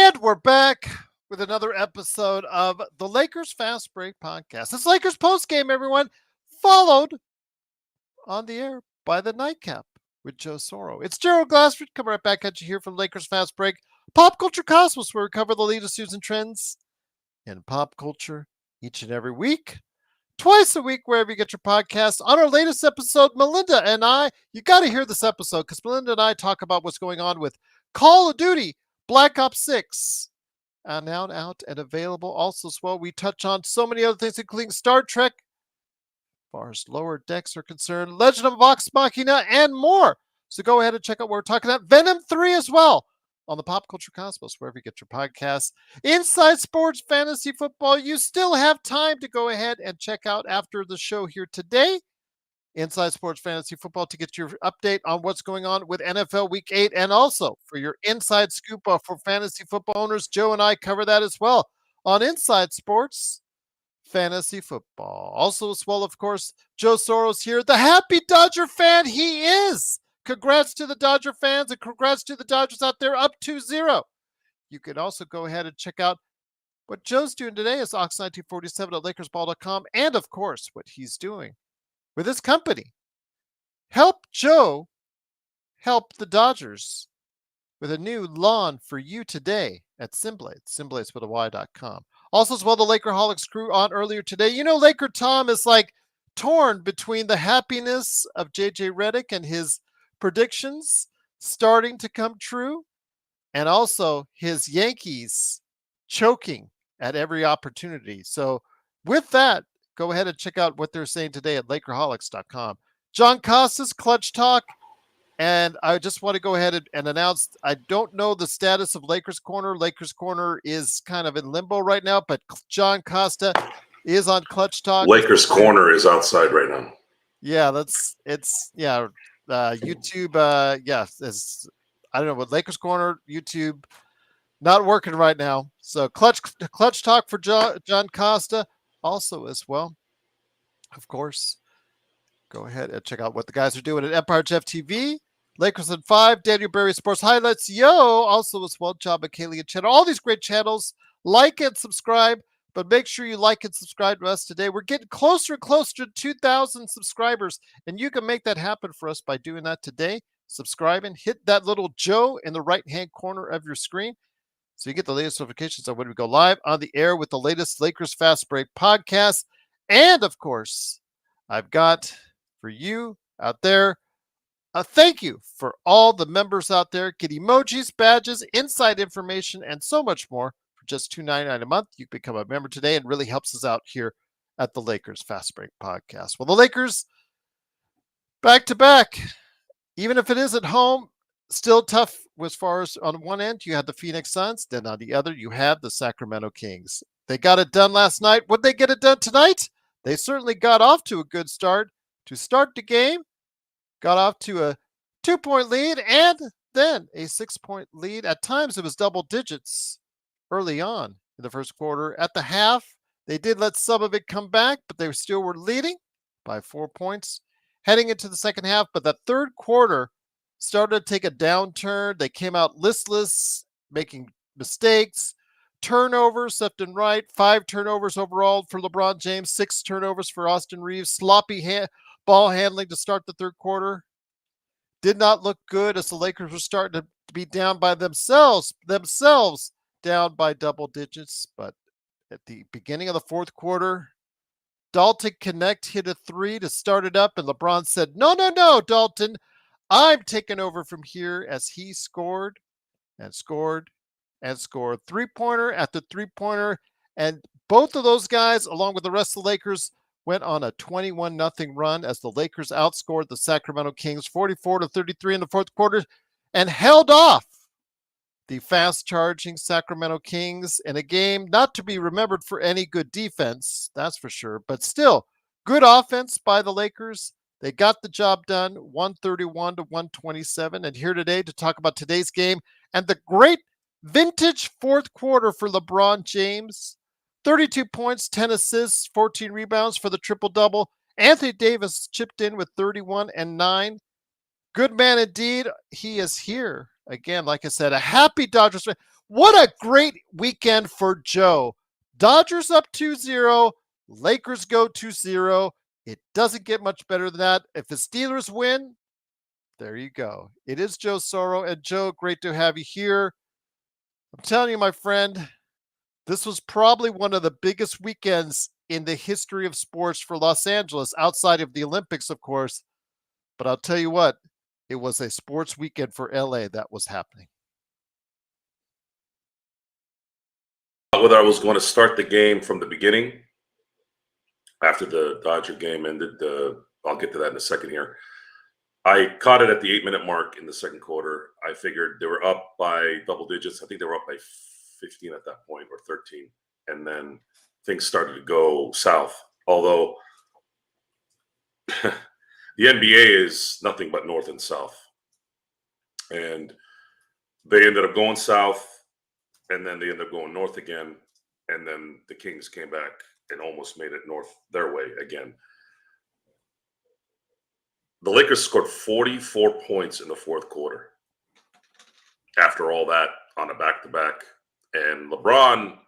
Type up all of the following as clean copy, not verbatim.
And we're back with another episode of the Lakers Fast Break Podcast. It's Lakers Postgame, everyone, followed on the air by the Nightcap with Joe Soro. It's Gerald Glassford coming right back at you here from Lakers Fast Break, Pop Culture Cosmos, where we cover the latest news and trends in pop culture each and every week. Twice a week, wherever you get your podcasts. On our latest episode, Melinda and I, you got to hear this episode because Melinda and I talk about what's going on with Call of Duty Black Ops 6. Now out and available. Also, as well, we touch on so many other things, including Star Trek, as far as lower decks are concerned, Legend of Vox Machina, and more. So go ahead and check out what we're talking about. Venom 3 as well on the Pop Culture Cosmos, wherever you get your podcasts. Inside Sports Fantasy Football, you still have time to go ahead and check out after the show here today. Inside Sports Fantasy Football to get your update on what's going on with NFL Week 8, and also for your inside scoop for fantasy football owners. Joe and I cover that as well on Inside Sports Fantasy Football. Also as well, of course, Joe Soros here, the happy Dodger fan he is. Congrats to the Dodger fans and congrats to the Dodgers out there up 2-0. You can also go ahead and check out what Joe's doing today is Ox1947 at LakersBall.com, and of course what he's doing with his company. Help Joe help the Dodgers with a new lawn for you today at Simblades, Simblades with a Y.com. Also as well, the Lakerholics crew on earlier today. You know, Laker Tom is like torn between the happiness of JJ Redick and his predictions starting to come true, and also his Yankees choking at every opportunity. So with that, go ahead and check out what they're saying today at Lakerholics.com. John Costas, Clutch Talk. And I just want to go ahead and announce, I don't know the status of Lakers Corner. Lakers Corner is kind of in limbo right now, but John Costa is on Clutch Talk. Lakers Corner is outside right now. Yeah, YouTube, I don't know, but Lakers Corner, YouTube, not working right now. So Clutch Talk for John Costa also as well. Of course, go ahead and check out what the guys are doing at Empire Jeff TV. Lakers in 5, Daniel Berry Sports Highlights, also as well, John McKaylee and channel. All these great channels. Like and subscribe, but make sure you like and subscribe to us today. We're getting closer and closer to 2,000 subscribers, and you can make that happen for us by doing that today. Subscribing, hit that little Joe in the right-hand corner of your screen so you get the latest notifications on when we go live on the air with the latest Lakers Fast Break podcast. And, of course, I've got for you out there a thank you for all the members out there. Get emojis, badges, inside information, and so much more for just $2.99 a month. You can become a member today and really helps us out here at the Lakers Fast Break podcast. Well, the Lakers back-to-back, even if it is at home, still tough as far as on one end, you have the Phoenix Suns. Then on the other, you have the Sacramento Kings. They got it done last night. Would they get it done tonight? They certainly got off to a good start. To start the game, got off to a 2-point lead and then a 6-point lead. At times, it was double digits early on in the first quarter. At the half, they did let some of it come back, but they still were leading by 4 points heading into the second half. But the third quarter started to take a downturn. They came out listless, making mistakes, turnovers left and right, 5 turnovers overall for LeBron James, 6 turnovers for Austin Reeves, sloppy ball handling to start the third quarter. Did not look good as the Lakers were starting to be down by themselves down by double digits. But at the beginning of the fourth quarter, Dalton Connect hit a 3 to start it up, and LeBron said, no, Dalton, I'm taking over from here, as he scored and scored and scored. Three-pointer after three-pointer, and both of those guys, along with the rest of the Lakers, went on a 21-0 run as the Lakers outscored the Sacramento Kings 44-33 in the fourth quarter and held off the fast-charging Sacramento Kings in a game not to be remembered for any good defense, that's for sure, but still, good offense by the Lakers. They got the job done, 131-127, and here today to talk about today's game and the great vintage fourth quarter for LeBron James. 32 points, 10 assists, 14 rebounds for the triple-double. Anthony Davis chipped in with 31 and 9. Good man indeed. He is here. Again, like I said, a happy Dodgers fan. What a great weekend for Joe. Dodgers up 2-0. Lakers go 2-0. It doesn't get much better than that. If the Steelers win, there you go. It is Joe Soro. And Joe, great to have you here. I'm telling you, my friend, this was probably one of the biggest weekends in the history of sports for Los Angeles, outside of the Olympics, of course. But I'll tell you what, it was a sports weekend for LA that was happening. Whether I was going to start the game from the beginning after the Dodger game ended, I'll get to that in a second here. I caught it at the 8-minute mark in the second quarter. I figured they were up by double digits. I think they were up by 15 at that point, or 13. And then things started to go south. Although the NBA is nothing but north and south. And they ended up going south, and then they ended up going north again. And then the Kings came back and almost made it north their way again. The Lakers scored 44 points in the fourth quarter after all that on a back-to-back. And LeBron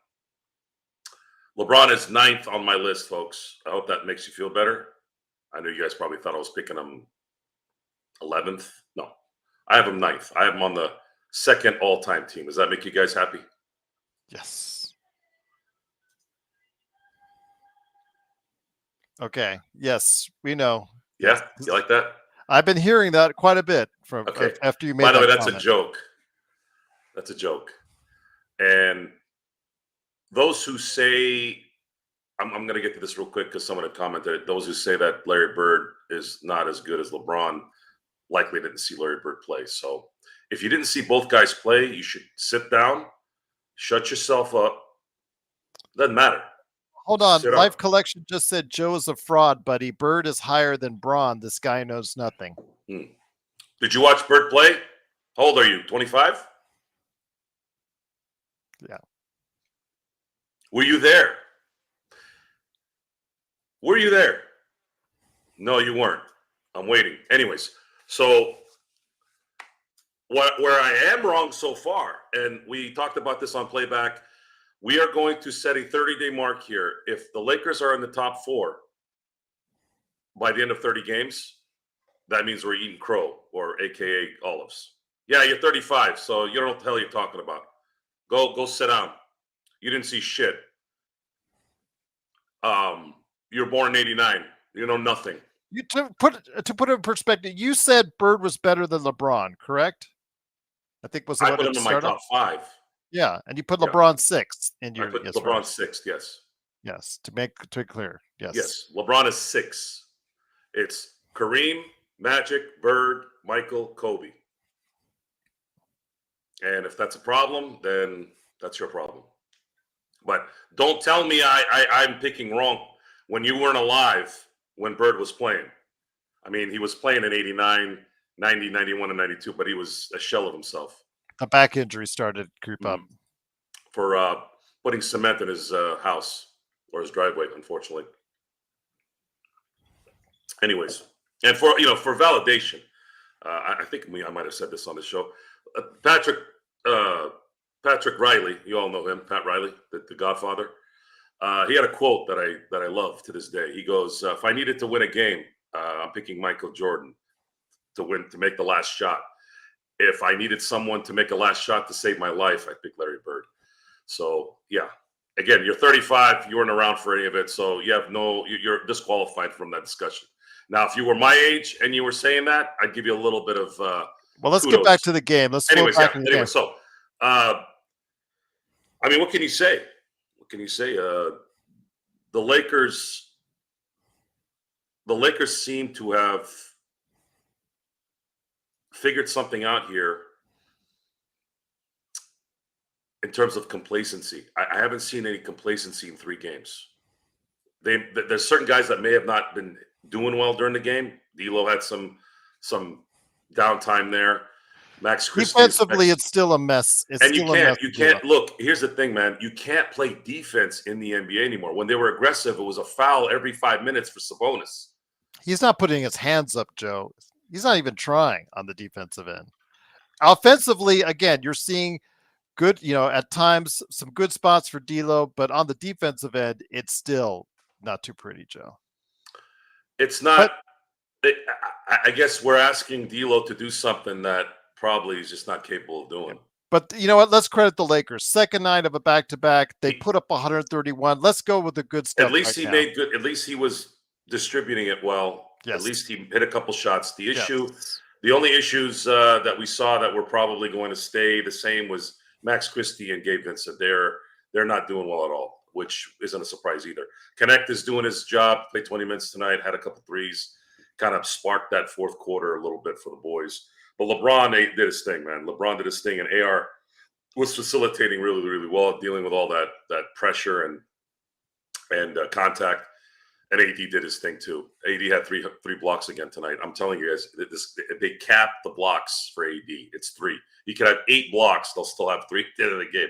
is ninth on my list, folks. I hope that makes you feel better. I know you guys probably thought I was picking him 11th. No, I have him ninth. I have him on the second all-time team. Does that make you guys happy? Yes. Okay. Yes, we know. Yeah, you like that? I've been hearing that quite a bit from after you made that. By the way, that's comment. a joke. That's a joke. And those who say, I'm going to get to this real quick because someone had commented, those who say that Larry Bird is not as good as LeBron likely didn't see Larry Bird play. So if you didn't see both guys play, you should sit down, shut yourself up. Doesn't matter. Hold on. Life Collection just said Joe is a fraud, buddy. Bird is higher than Braun. This guy knows nothing. Did you watch Bird play? How old are you? 25? Yeah. Were you there? Were you there? No, you weren't. I'm waiting. Anyways, so where I am wrong so far, and we talked about this on playback, we are going to set a 30-day mark here. If the Lakers are in the top 4 by the end of 30 games, that means we're eating crow, or AKA olives. Yeah, you're 35, so you don't know what the hell you're talking about. Go sit down. You didn't see shit. You were born in 89. You know nothing. To put it in perspective, you said Bird was better than LeBron, correct? I think was I put him in my top 5. Yeah, and you put LeBron 6th in your. I put LeBron 6th. Yes. Yes, to be clear. Yes. Yes, LeBron is 6. It's Kareem, Magic, Bird, Michael, Kobe. And if that's a problem, then that's your problem. But don't tell me I'm picking wrong when you weren't alive when Bird was playing. I mean, he was playing in 89, 90, 91, and 92, but he was a shell of himself. A back injury started to creep up. For putting cement in his house or his driveway, unfortunately. Anyways, and for validation, I think I might have said this on the show. Patrick Riley, you all know him, Pat Riley, the Godfather. He had a quote that I love to this day. He goes, "If I needed to win a game, I'm picking Michael Jordan to make the last shot. If I needed someone to make a last shot to save my life, I'd pick Larry Bird." So yeah, again, you're 35. You weren't around for any of it, so you're disqualified from that discussion. Now, if you were my age and you were saying that, I'd give you a little bit of. Well, let's get back to the game. Anyway, so I mean, what can you say? What can you say? The Lakers seem to have figured something out here in terms of complacency. I haven't seen any complacency in 3 games. There's certain guys that may have not been doing well during the game. D'Lo had some downtime there. Max Christie. Defensively, it's still a mess. You can't look. Here's the thing, man. You can't play defense in the NBA anymore. When they were aggressive, it was a foul every 5 minutes for Sabonis. He's not putting his hands up, Joe. He's not even trying on the defensive end. Offensively, again, you're seeing good, at times some good spots for D'Lo, but on the defensive end, it's still not too pretty, Joe. It's not. I guess we're asking D'Lo to do something that probably he's just not capable of doing. But you know what? Let's credit the Lakers. Second night of a back-to-back, they put up 131. Let's go with the good stuff. At least right he now. made good. At least he was distributing it well. Yes. At least he hit a couple shots. The only issues that we saw that were probably going to stay the same was Max Christie and Gabe Vincent. They're not doing well at all, which isn't a surprise either. Connect is doing his job. Played 20 minutes tonight. Had a couple threes. Kind of sparked that fourth quarter a little bit for the boys. But LeBron did his thing, man. LeBron did his thing, and AR was facilitating really, really well, dealing with all that pressure and contact. And AD did his thing too. AD had three blocks again tonight. I'm telling you guys, they capped the blocks for AD. It's 3. He could have 8 blocks. They'll still have 3 at the end of the game.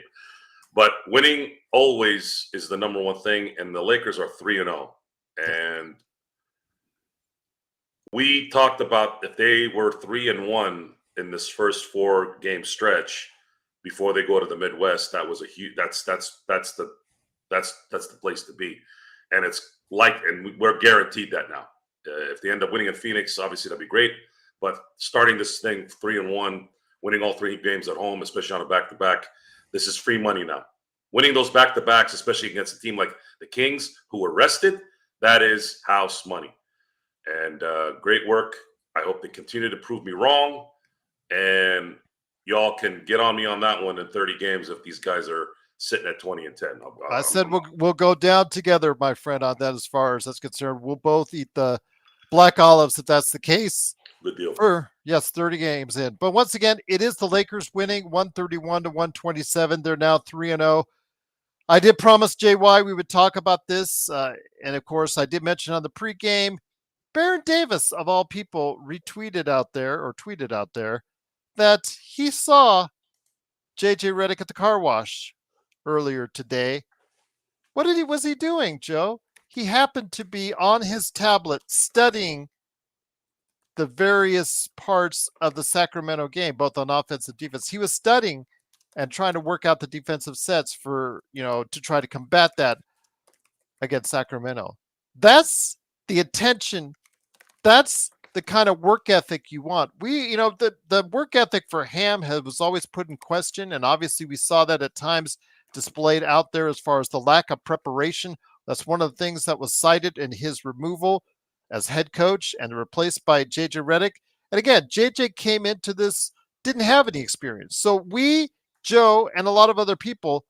But winning always is the number one thing. And the Lakers are 3-0. And we talked about if they were 3-1 in this first 4-game stretch before they go to the Midwest, that was a huge. That's the place to be, and we're guaranteed that now. If they end up winning in Phoenix, obviously that'd be great. But starting this thing 3-1, winning all 3 games at home, especially on a back-to-back, this is free money now. Winning those back-to-backs, especially against a team like the Kings, who were rested, that is house money. And great work. I hope they continue to prove me wrong. And y'all can get on me on that one in 30 games if these guys are sitting at 20-10. I said we'll go down together, my friend, on that as far as that's concerned. We'll both eat the black olives if that's the case. Good deal. 30 games in. But once again, it is the Lakers winning 131-127. They're now 3-0. I did promise JY we would talk about this. And of course, I did mention on the pregame, Baron Davis, of all people, tweeted out there that he saw JJ Redick at the car wash earlier today. What was he doing, Joe? He happened to be on his tablet studying the various parts of the Sacramento game, both on offense and defense. He was studying and trying to work out the defensive sets for, to try to combat that against Sacramento. That's the attention. That's the kind of work ethic you want. The work ethic for Ham was always put in question, and obviously we saw that at times displayed out there as far as the lack of preparation. That's one of the things that was cited in his removal as head coach and replaced by JJ Redick. And again, JJ came into this, didn't have any experience. So we, Joe, and a lot of other people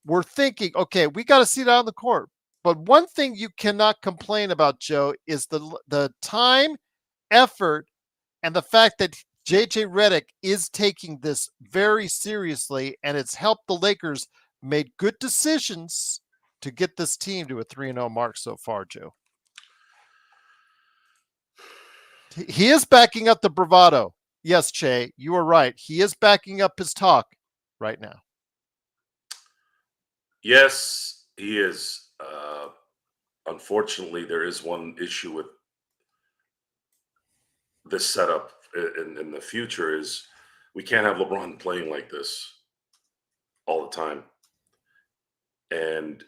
were thinking, okay, we got to see it out on the court. But one thing you cannot complain about, Joe, is the time, effort, and the fact that JJ Redick is taking this very seriously, and it's helped the Lakers make good decisions to get this team to a 3-0 mark so far, Joe. He is backing up the bravado. Yes, Che, you are right. He is backing up his talk right now. Yes, he is. Unfortunately, there is one issue with this setup in the future is we can't have LeBron playing like this all the time. And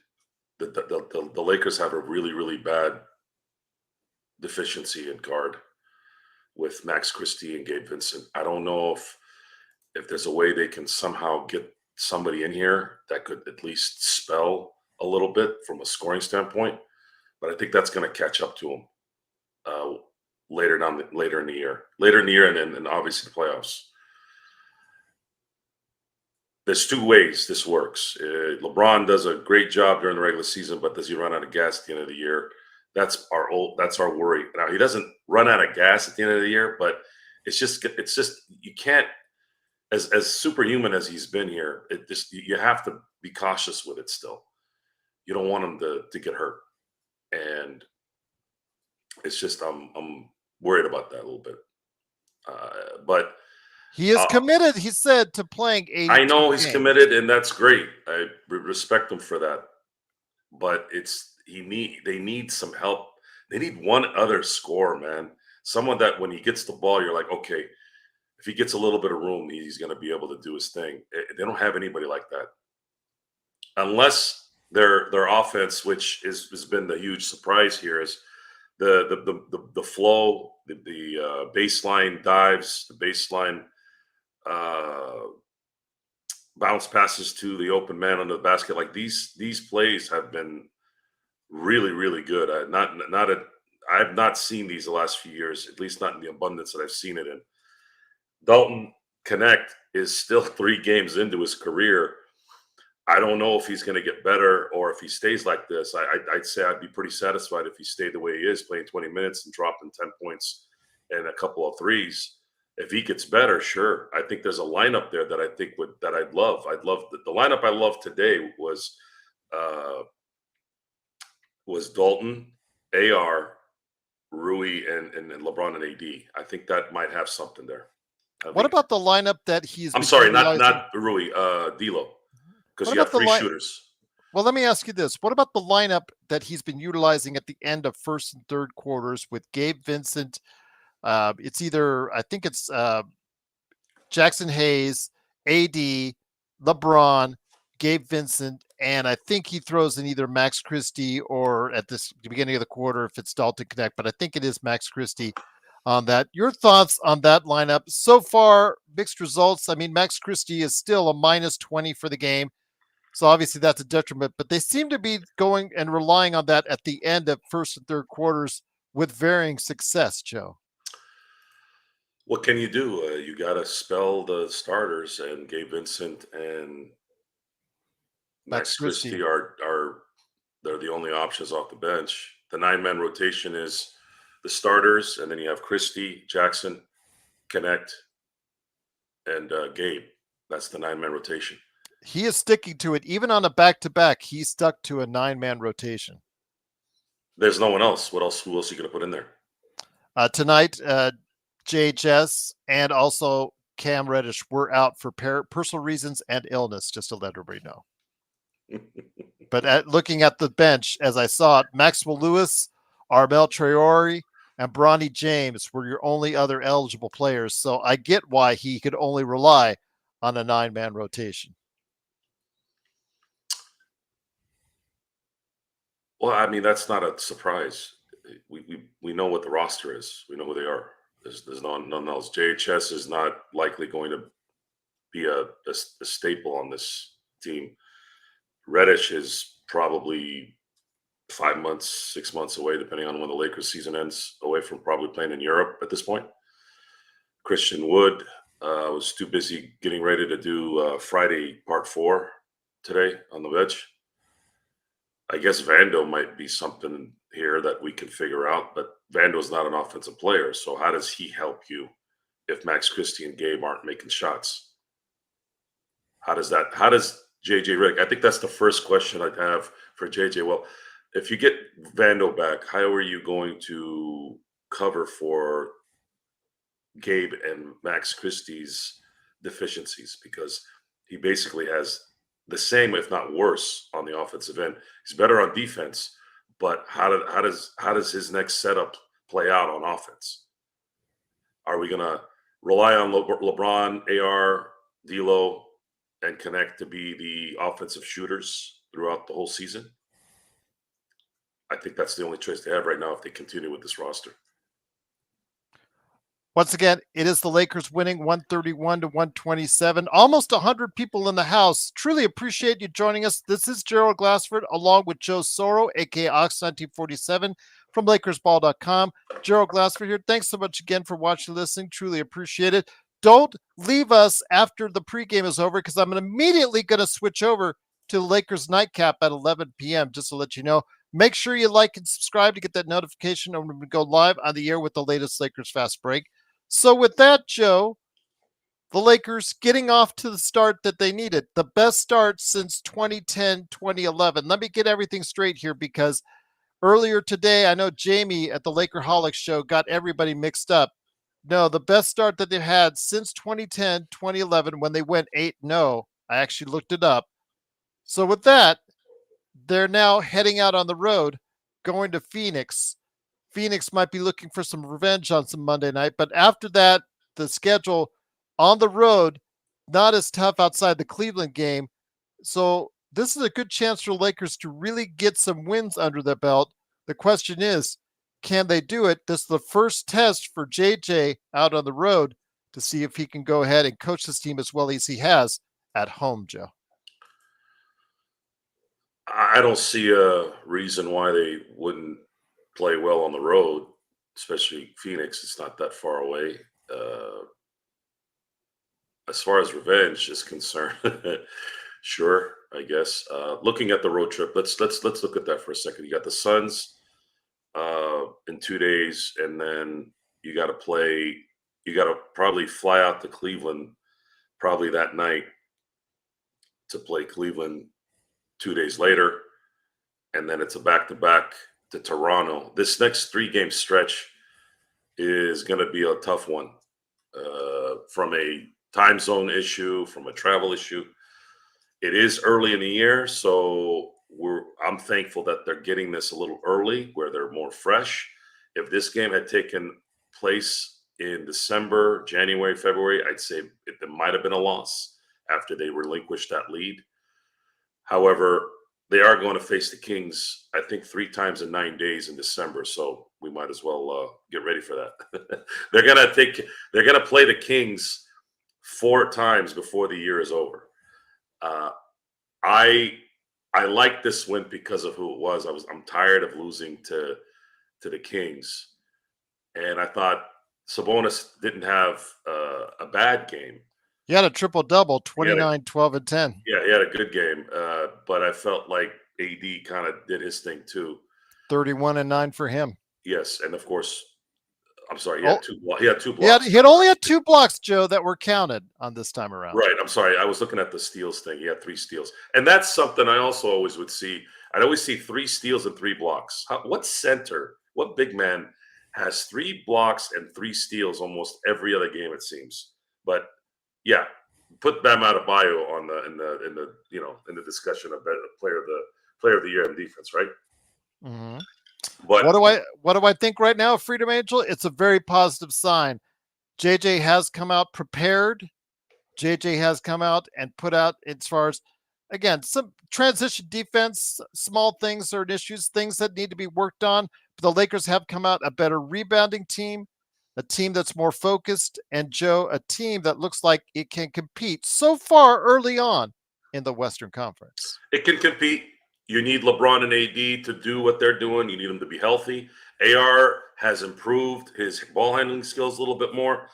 the Lakers have a really, really bad deficiency in guard with Max Christie and Gabe Vincent. I don't know if there's a way they can somehow get somebody in here that could at least spell a little bit from a scoring standpoint. But I think that's going to catch up to him later in the year, and then obviously the playoffs. There's 2 ways this works. LeBron does a great job during the regular season, but does he run out of gas at the end of the year? That's our worry. Now he doesn't run out of gas at the end of the year, but it's just you can't, as superhuman as he's been here, you have to be cautious with it still. You don't want him to get hurt. And it's just I'm worried about that a little bit. But he is committed, he said, to playing 82 I know he's games. committed, and that's great. I respect him for that. But they need some help. They need one other scorer, man. Someone that when he gets the ball, you're like, okay, if he gets a little bit of room, he's going to be able to do his thing. They don't have anybody like that, unless their offense, which has been the huge surprise here, is the flow, the baseline dives, the baseline bounce passes to the open man under the basket. Like these plays have been really, really good. I've not seen these the last few years, at least not in the abundance that I've seen it in. Dalton Connect is still 3 games into his career. I don't know if he's going to get better or if he stays like this. I'd say I'd be pretty satisfied if he stayed the way he is, playing 20 minutes and dropping 10 points and a couple of threes. If he gets better, sure. I think there's a lineup there that I'd love. The lineup I loved today was Dalton, AR, Rui, and Lebron and AD. I think that might have something there. What about the lineup that he's? I'm sorry, not Rui, D'Lo, because you have 3 shooters. Well, let me ask you this: what about the lineup that he's been utilizing at the end of first and third quarters with Gabe Vincent? It's either I think it's Jackson Hayes, AD, LeBron, Gabe Vincent, and I think he throws in either Max Christie or at the beginning of the quarter if it's Dalton Connect, but I think it is Max Christie on that. Your thoughts on that lineup so far? Mixed results. I mean, Max Christie is still a -20 for the game, so obviously that's a detriment, but they seem to be going and relying on that at the end of first and third quarters with varying success, Joe. What can you do? You got to spell the starters, and Gabe Vincent and Max Christie are they're the only options off the bench. The 9-man rotation is the starters, and then you have Christie, Jackson, Connect, and Gabe. That's the 9-man rotation. He is sticking to it. Even on a back-to-back, he's stuck to a 9-man rotation. There's no one else. Who else are you going to put in there? Tonight, JHS and also Cam Reddish were out for personal reasons and illness, just to let everybody know. But looking at the bench, as I saw it, Maxwell Lewis, Armel Traore, and Bronny James were your only other eligible players. So I get why he could only rely on a 9-man rotation. Well, I mean, that's not a surprise. We know what the roster is. We know who they are. There's none else. JHS is not likely going to be a staple on this team. Redick is probably 5 months, 6 months away, depending on when the Lakers season ends, away from probably playing in Europe at this point. Christian Wood was too busy getting ready to do Friday Part 4 today on the bench. I guess Vando might be something here that we can figure out, but Vando's not an offensive player. So how does he help you if Max Christie and Gabe aren't making shots? How does JJ Redick? I think that's the first question I'd have for JJ. Well, if you get Vando back, how are you going to cover for Gabe and Max Christie's deficiencies? Because he basically has the same, if not worse, on the offensive end. He's better on defense, but how does his next setup play out on offense? Are we going to rely on LeBron, AR, D'Lo, and Connect to be the offensive shooters throughout the whole season? I think that's the only choice they have right now if they continue with this roster. Once again, it is the Lakers winning 131-127. Almost 100 people in the house. Truly appreciate you joining us. This is Gerald Glassford along with Joe Soro, aka Ox1947 from LakersBall.com. Gerald Glassford here. Thanks so much again for watching, listening. Truly appreciate it. Don't leave us after the pregame is over because I'm immediately going to switch over to the Lakers nightcap at 11 p.m. just to let you know. Make sure you like and subscribe to get that notification when we go live on the air with the latest Lakers Fast Break. So with that, Joe, the Lakers getting off to the start that they needed, the best start since 2010, 2011. Let me get everything straight here because earlier today, I know Jamie at the Lakerholics show got everybody mixed up. No, the best start that they've had since 2010, 2011 when they went 8-0. I actually looked it up. So with that, they're now heading out on the road, going to Phoenix. Phoenix might be looking for some revenge on some Monday night, but after that, the schedule on the road, not as tough outside the Cleveland game. So this is a good chance for Lakers to really get some wins under their belt. The question is, can they do it? This is the first test for JJ out on the road to see if he can go ahead and coach this team as well as he has at home, Joe. I don't see a reason why they wouldn't play well on the road, especially Phoenix. It's not that far away. As far as revenge is concerned, sure, I guess. Looking at the road trip, let's look at that for a second. You got the Suns in 2 days, and then you got to play. You got to probably fly out to Cleveland, probably that night, to play Cleveland 2 days later, and then it's a back-to-back to Toronto. This next 3-game stretch is going to be a tough one from a time zone issue, from a travel issue. It is early in the year, so I'm thankful that they're getting this a little early where they're more fresh. If this game had taken place in December, January, February, I'd say it might have been a loss after they relinquished that lead. However, they are going to face the Kings, I think, 3 times in 9 days in December. So we might as well get ready for that. They're gonna play the Kings 4 times before the year is over. I like this win because of who it was. I'm tired of losing to the Kings, and I thought Sabonis didn't have a bad game. He had a triple-double, 29, 12, and 10. Yeah, he had a good game, but I felt like AD kind of did his thing too. 31 and 9 for him. Yes, and of course, I'm sorry, he had 2 blocks. He had only had 2 blocks, Joe, that were counted on this time around. Right, I'm sorry. I was looking at the steals thing. He had 3 steals. And that's something I also always would see. I'd always see 3 steals and 3 blocks. What center, what big man has 3 blocks and 3 steals almost every other game, it seems. But yeah, put Bam Adebayo on in the discussion of player of the year in defense, right? Mm-hmm. But what do I think right now, Freedom Angel? It's a very positive sign. JJ has come out prepared. JJ has come out and put out, as far as, again, some transition defense, small things are issues, things that need to be worked on. But the Lakers have come out a better rebounding team, a team that's more focused, and Joe, a team that looks like it can compete so far early on in the Western Conference. It can compete. You need LeBron and AD to do what they're doing. You need them to be healthy. AR has improved his ball handling skills a little bit more.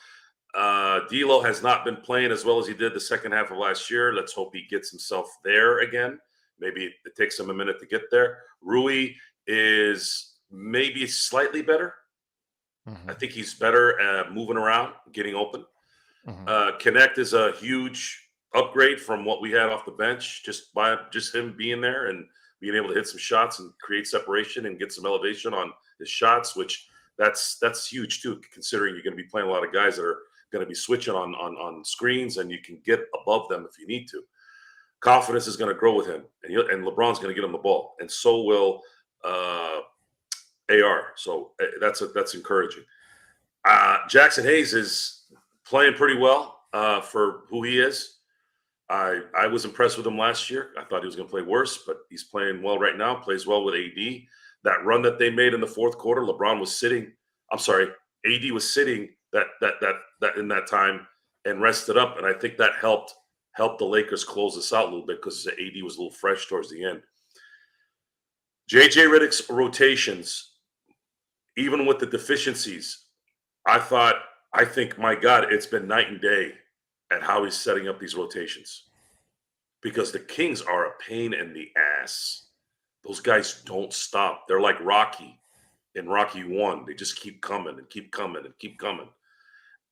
D'Lo has not been playing as well as he did the second half of last year. Let's hope he gets himself there again. Maybe it takes him a minute to get there. Rui is maybe slightly better. Mm-hmm. I think he's better at moving around, getting open. Mm-hmm. Connect is a huge upgrade from what we had off the bench, just by him being there and being able to hit some shots and create separation and get some elevation on his shots, which that's huge too, considering you're going to be playing a lot of guys that are going to be switching on screens, and you can get above them if you need to. Confidence is going to grow with him, and LeBron's going to get him the ball, and so will AR. So that's encouraging. Jackson Hayes is playing pretty well for who he is. I was impressed with him last year. I thought he was going to play worse, but he's playing well right now, plays well with AD. That run that they made in the fourth quarter, LeBron was sitting. I'm sorry, AD was sitting that in that time and rested up, and I think that helped the Lakers close this out a little bit because AD was a little fresh towards the end. JJ Redick's rotations, even with the deficiencies, I think, my God, it's been night and day at how he's setting up these rotations, because the Kings are a pain in the ass. Those guys don't stop. They're like Rocky in Rocky 1. They just keep coming and keep coming and keep coming.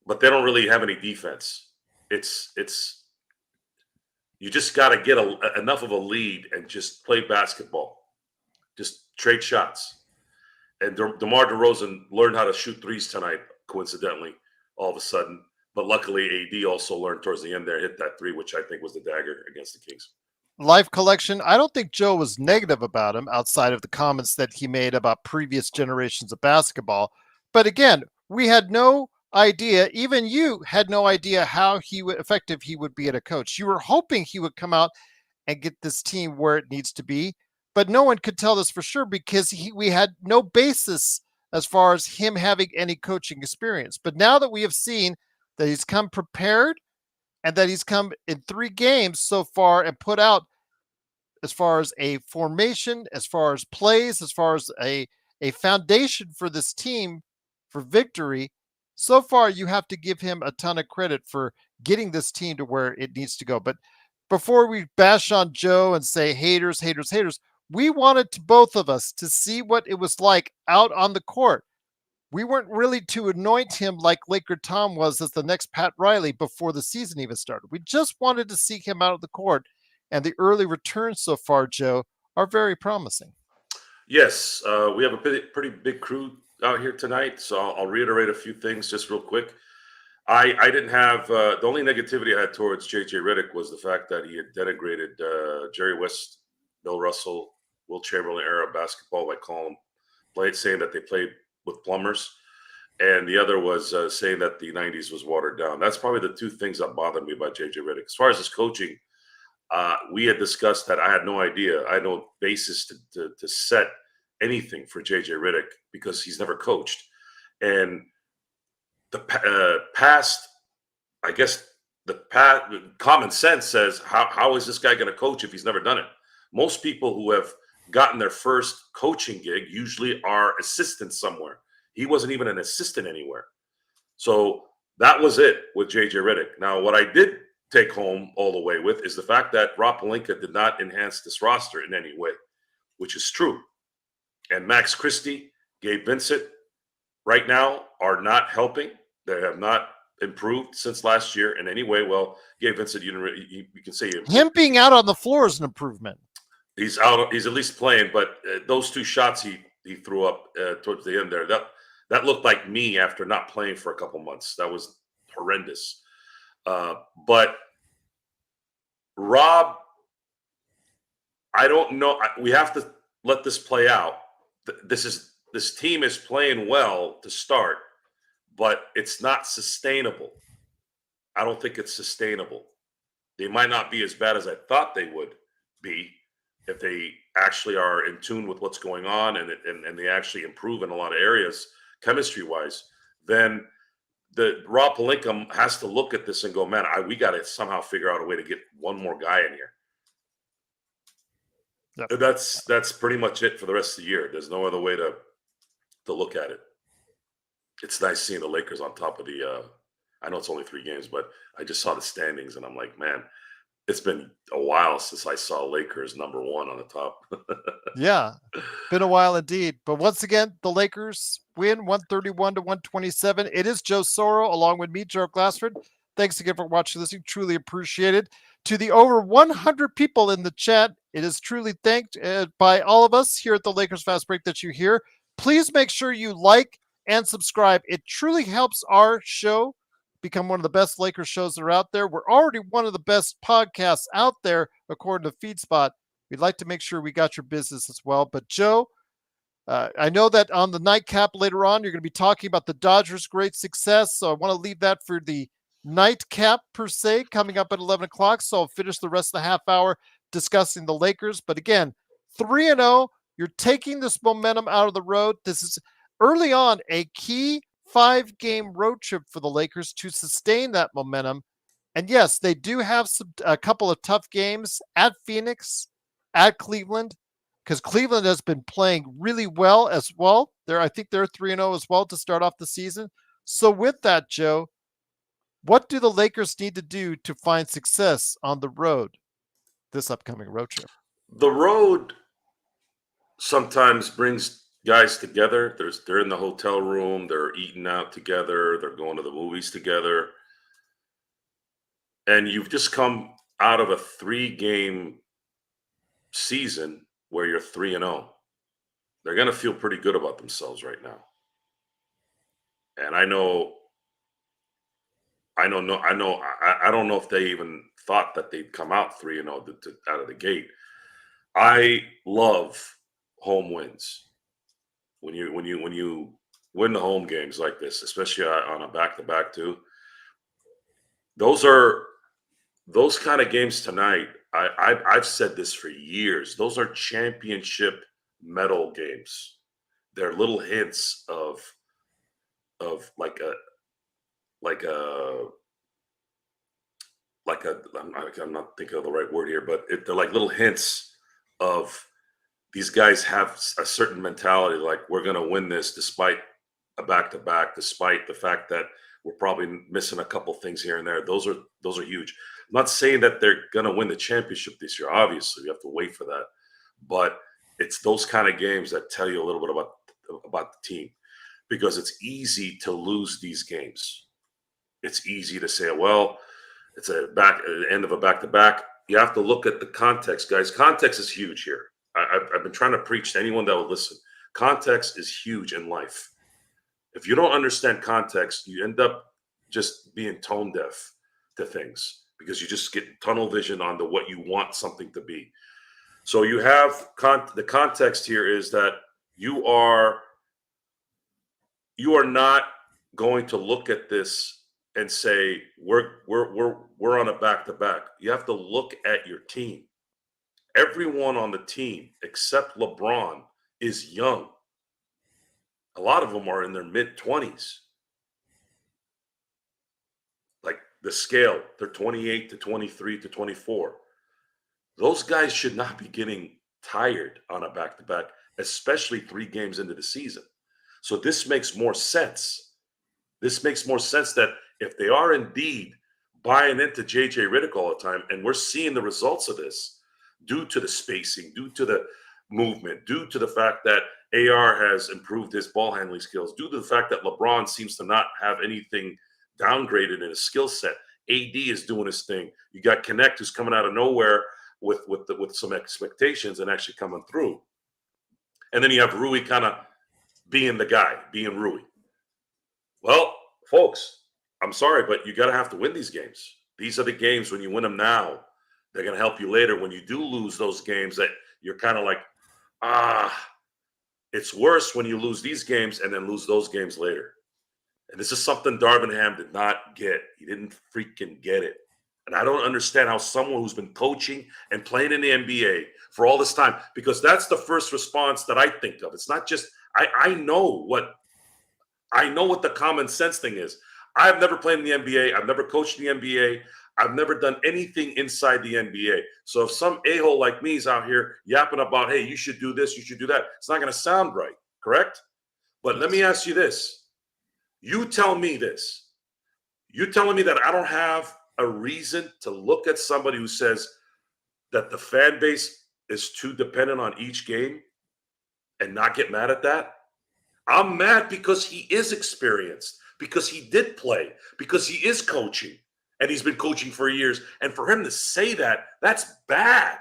But they don't really have any defense. It's you just got to get enough of a lead and just play basketball. Just trade shots. And DeMar DeRozan learned how to shoot threes tonight, coincidentally, all of a sudden. But luckily, AD also learned towards the end there, hit that 3, which I think was the dagger against the Kings. Life Collection, I don't think Joe was negative about him outside of the comments that he made about previous generations of basketball. But again, we had no idea. Even you had no idea how effective he would be at a coach. You were hoping he would come out and get this team where it needs to be, but no one could tell this for sure because we had no basis as far as him having any coaching experience. But now that we have seen that he's come prepared and that he's come in 3 games so far and put out as far as a formation, as far as plays, as far as a foundation for this team for victory. So far, you have to give him a ton of credit for getting this team to where it needs to go. But before we bash on Joe and say haters, haters, haters, we wanted to both of us to see what it was like out on the court. We weren't really to anoint him like Laker Tom was as the next Pat Riley before the season even started. We just wanted to see him out of the court, and the early returns so far, Joe, are very promising. Yes, we have a pretty big crew out here tonight, so I'll reiterate a few things just real quick. I didn't have the only negativity I had towards JJ Redick was the fact that he had denigrated Jerry West, Bill Russell, Will Chamberlain era basketball, like calling saying that they played with plumbers, and the other was saying that the '90s was watered down. That's probably the two things that bothered me about JJ Redick. As far as his coaching, we had discussed that I had no idea, I had no basis to set anything for JJ Redick because he's never coached, and the past, I guess the common sense says, how is this guy going to coach if he's never done it? Most people who have gotten their first coaching gig usually are assistants somewhere. He wasn't even an assistant anywhere. So that was it with JJ Redick. Now, what I did take home all the way with is the fact that Rob Pelinka did not enhance this roster in any way, which is true. And Max Christie, Gabe Vincent, right now are not helping. They have not improved since last year in any way. Well, Gabe Vincent, you can say him being out on the floor is an improvement. He's out. He's at least playing. But those 2 shots he threw up towards the end there, that looked like me after not playing for a couple months. That was horrendous. But Rob, I don't know. We have to let this play out. This team is playing well to start, but it's not sustainable. I don't think it's sustainable. They might not be as bad as I thought they would be if they actually are in tune with what's going on and they actually improve in a lot of areas chemistry-wise. Then the Rob Pelinka has to look at this and go, man, we got to somehow figure out a way to get one more guy in here. Yep. That's pretty much it for the rest of the year. There's no other way to look at it. It's nice seeing the Lakers on top of the I know it's only 3 games, but I just saw the standings and I'm like, man, it's been a while since I saw Lakers number 1 on the top. Yeah, been a while indeed. But once again, the Lakers win 131-127. It is Joe Soro along with me, Joe Glassford. Thanks again for watching, listening. Truly appreciate it. To the over 100 people in the chat, it is truly thanked by all of us here at the Lakers Fast Break that you hear. Please make sure you like and subscribe. It truly helps our show become one of the best Lakers shows that are out there. We're already one of the best podcasts out there, according to FeedSpot. We'd like to make sure we got your business as well. But Joe, I know that on the nightcap later on, you're going to be talking about the Dodgers' great success. So I want to leave that for the nightcap per se coming up at 11 o'clock. So I'll finish the rest of the half hour discussing the Lakers. But again, 3-0, you're taking this momentum out of the road. This is early on a key 5-game road trip for the Lakers to sustain that momentum. And yes, they do have a couple of tough games at Phoenix, at Cleveland, because Cleveland has been playing really well as well. I think they're 3-0 as well to start off the season. So with that, Joe, what do the Lakers need to do to find success on the road this upcoming road trip? The road sometimes brings guys together. They're in the hotel room, they're eating out together, they're going to the movies together. And you've just come out of a 3-game season where you're 3-0. They're going to feel pretty good about themselves right now. And I don't know if they even thought that they'd come out 3-0 out of the gate. I love home wins. When you win the home games like this, especially on a back-to-back too. Those kind of games tonight. I've said this for years. Those are championship medal games. They're little hints of like a I'm not thinking of the right word here, but they're like little hints of these guys have a certain mentality, like we're going to win this despite a back-to-back, despite the fact that we're probably missing a couple things here and there. Those are huge. I'm not saying that they're going to win the championship this year. Obviously, we have to wait for that. But it's those kind of games that tell you a little bit about the team, because it's easy to lose these games. It's easy to say, well, it's at the end of a back-to-back. You have to look at the context, guys. Context is huge here. I've been trying to preach to anyone that will listen. Context is huge in life. If you don't understand context, you end up just being tone deaf to things because you just get tunnel vision onto what you want something to be. So you have the context here is that you are not going to look at this and say we're on a back-to-back. You have to look at your team. Everyone on the team except LeBron is young. A lot of them are in their mid-20s. Like the scale, they're 28 to 23 to 24. Those guys should not be getting tired on a back-to-back, especially 3 games into the season. So this makes more sense. This makes more sense that if they are indeed buying into JJ Redick all the time, and we're seeing the results of this due to the spacing, due to the movement, due to the fact that AR has improved his ball handling skills, due to the fact that LeBron seems to not have anything downgraded in his skill set. AD is doing his thing. You got Connect, who's coming out of nowhere with some expectations and actually coming through. And then you have Rui kind of being the guy, being Rui. Well, folks, I'm sorry, but you got to have to win these games. These are the games when you win them now, they're going to help you later. When you do lose those games that you're kind of like, it's worse when you lose these games and then lose those games later. And this is something Darvin Ham did not get. He didn't freaking get it. And I don't understand how someone who's been coaching and playing in the NBA for all this time, because that's the first response that I think of. It's not just, I know what the common sense thing is. I've never played in the NBA. I've never coached in the NBA. I've never done anything inside the NBA. So if some a-hole like me is out here yapping about, hey, you should do this, you should do that, it's not going to sound right, correct? But let me ask you this. You tell me this. You're telling me that I don't have a reason to look at somebody who says that the fan base is too dependent on each game and not get mad at that? I'm mad because he is experienced, because he did play, because he is coaching, and he's been coaching for years. And for him to say that, that's bad.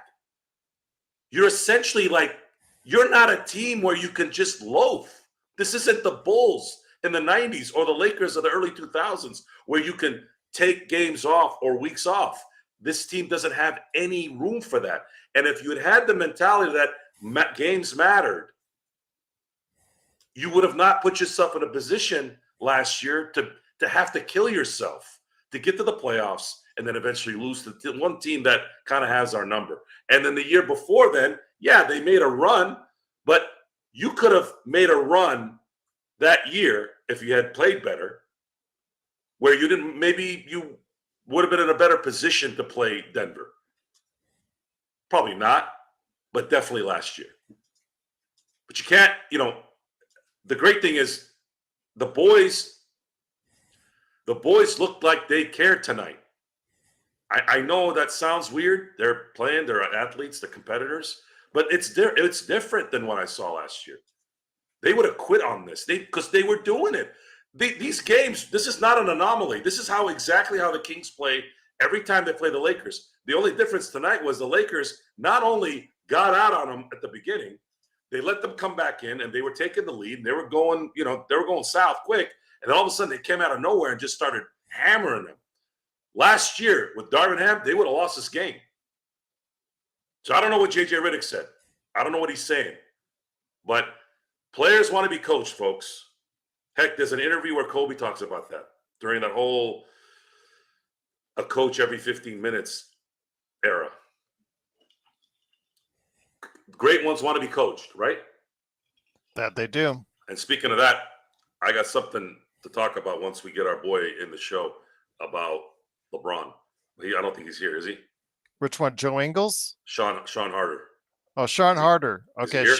You're essentially like, you're not a team where you can just loaf. This isn't the Bulls in the 90s or the Lakers of the early 2000s where you can take games off or weeks off. This team doesn't have any room for that. And if you had the mentality that games mattered, you would have not put yourself in a position last year to have to kill yourself to get to the playoffs and then eventually lose to one team that kind of has our number. And then the year before then, yeah, they made a run, but you could have made a run that year if you had played better, where you didn't, maybe you would have been in a better position to play Denver. Probably not, but definitely last year. But you can't, the great thing is the boys looked like they cared tonight. I know that sounds weird. They're playing, they're athletes, they're competitors, but it's different than what I saw last year. They would have quit on this because they were doing it. These games, this is not an anomaly. This is exactly how the Kings play every time they play the Lakers. The only difference tonight was the Lakers not only got out on them at the beginning, they let them come back in and they were taking the lead. They were going, south quick. And then all of a sudden they came out of nowhere and just started hammering them. Last year with Darvin Ham, they would have lost this game. So I don't know what JJ Redick said. I don't know what he's saying. But players want to be coached, folks. Heck, there's an interview where Kobe talks about that during that whole a coach every 15 minutes era. Great ones want to be coached, right? That they do. And speaking of that, I got something to talk about once we get our boy in the show about LeBron. I don't think he's here, is he? Which one? Joe Ingles? Sean Harder. Oh, Sean Harder. Okay, here?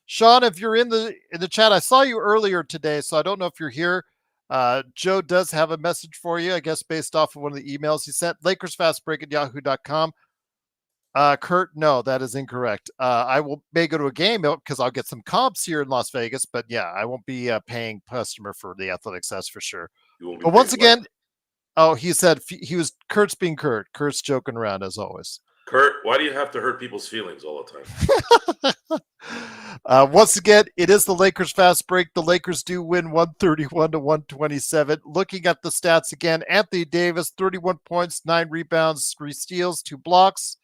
Sean, if you're in the chat, I saw you earlier today, so I don't know if you're here. Joe does have a message for you, I guess, based off of one of the emails he sent. LakersFastBreak@yahoo.com. Kurt, no, that is incorrect. I may go to a game because I'll get some comps here in Las Vegas, but yeah, I won't be a paying customer for the Athletics, that's for sure. But once again, he said Kurt's being Kurt. Kurt's joking around as always. Kurt, why do you have to hurt people's feelings all the time? Once again, it is the Lakers fast break. The Lakers do win 131-127. Looking at the stats again, Anthony Davis, 31 points, 9 rebounds, 3 steals, 2 blocks.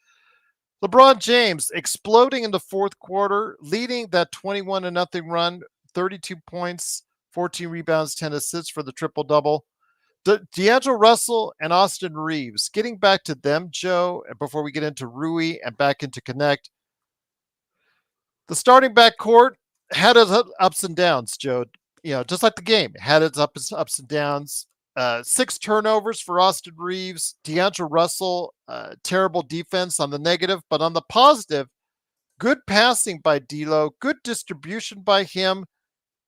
LeBron James exploding in the fourth quarter, leading that 21-0 run, 32 points, 14 rebounds, 10 assists for the triple-double. D'Angelo Russell and Austin Reeves, getting back to them, Joe, before we get into Rui and back into Connect. The starting backcourt had its ups and downs, Joe. Just like the game, had its ups and downs. 6 turnovers for Austin Reeves. D'Angelo Russell, terrible defense on the negative, but on the positive, good passing by D'Lo, good distribution by him,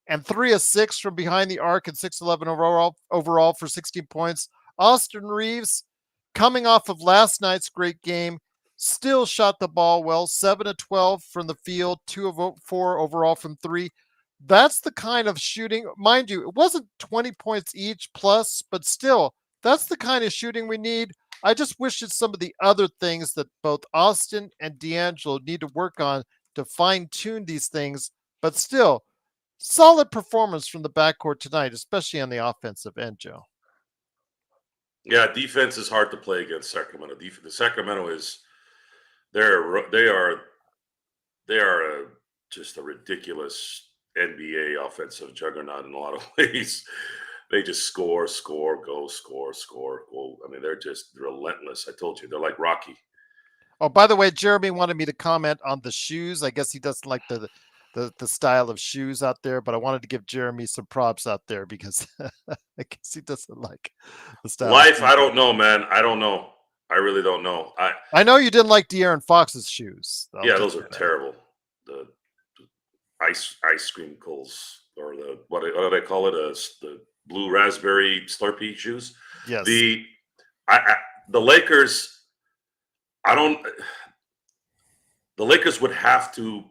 and 3 of 6 from behind the arc and 6-11 overall for 16 points. Austin Reeves, coming off of last night's great game, still shot the ball well, 7 of 12 from the field, 2 of 4 overall from 3. That's the kind of shooting, mind you, it wasn't 20 points each plus, but still, that's the kind of shooting we need. I just wish it's some of the other things that both Austin and D'Angelo need to work on to fine-tune these things, but still, solid performance from the backcourt tonight, especially on the offensive end, Joe. Yeah, defense is hard to play against Sacramento. The Sacramento is they are just a ridiculous NBA offensive juggernaut in a lot of ways. They just score, go, score, go. I mean, they're just relentless. I told you, they're like Rocky. Oh, by the way, Jeremy wanted me to comment on the shoes. I guess he doesn't like the style of shoes out there, but I wanted to give Jeremy some props out there because I guess he doesn't like the style. Life, I don't know, man. I don't know. I really don't know. I know you didn't like De'Aaron Fox's shoes. Yeah, those are terrible. The ice cream coals, or the what do they call it? The blue raspberry Slurpee shoes. Yes. The Lakers. The Lakers would have to,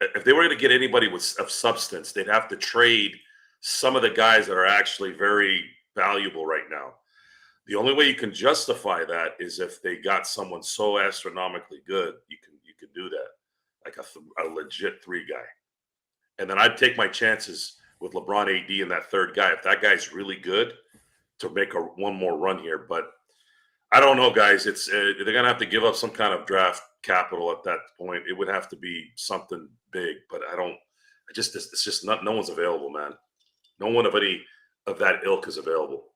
if they were going to get anybody of substance, they'd have to trade some of the guys that are actually very valuable right now. The only way you can justify that is if they got someone so astronomically good, you can do that, like a legit 3 guy. And then I'd take my chances with LeBron, AD, and that third guy. If that guy's really good, to make one more run here. But I don't know, guys. It's they're going to have to give up some kind of draft capital at that point. It would have to be something big, but it's just no one's available, man. No one of that ilk is available.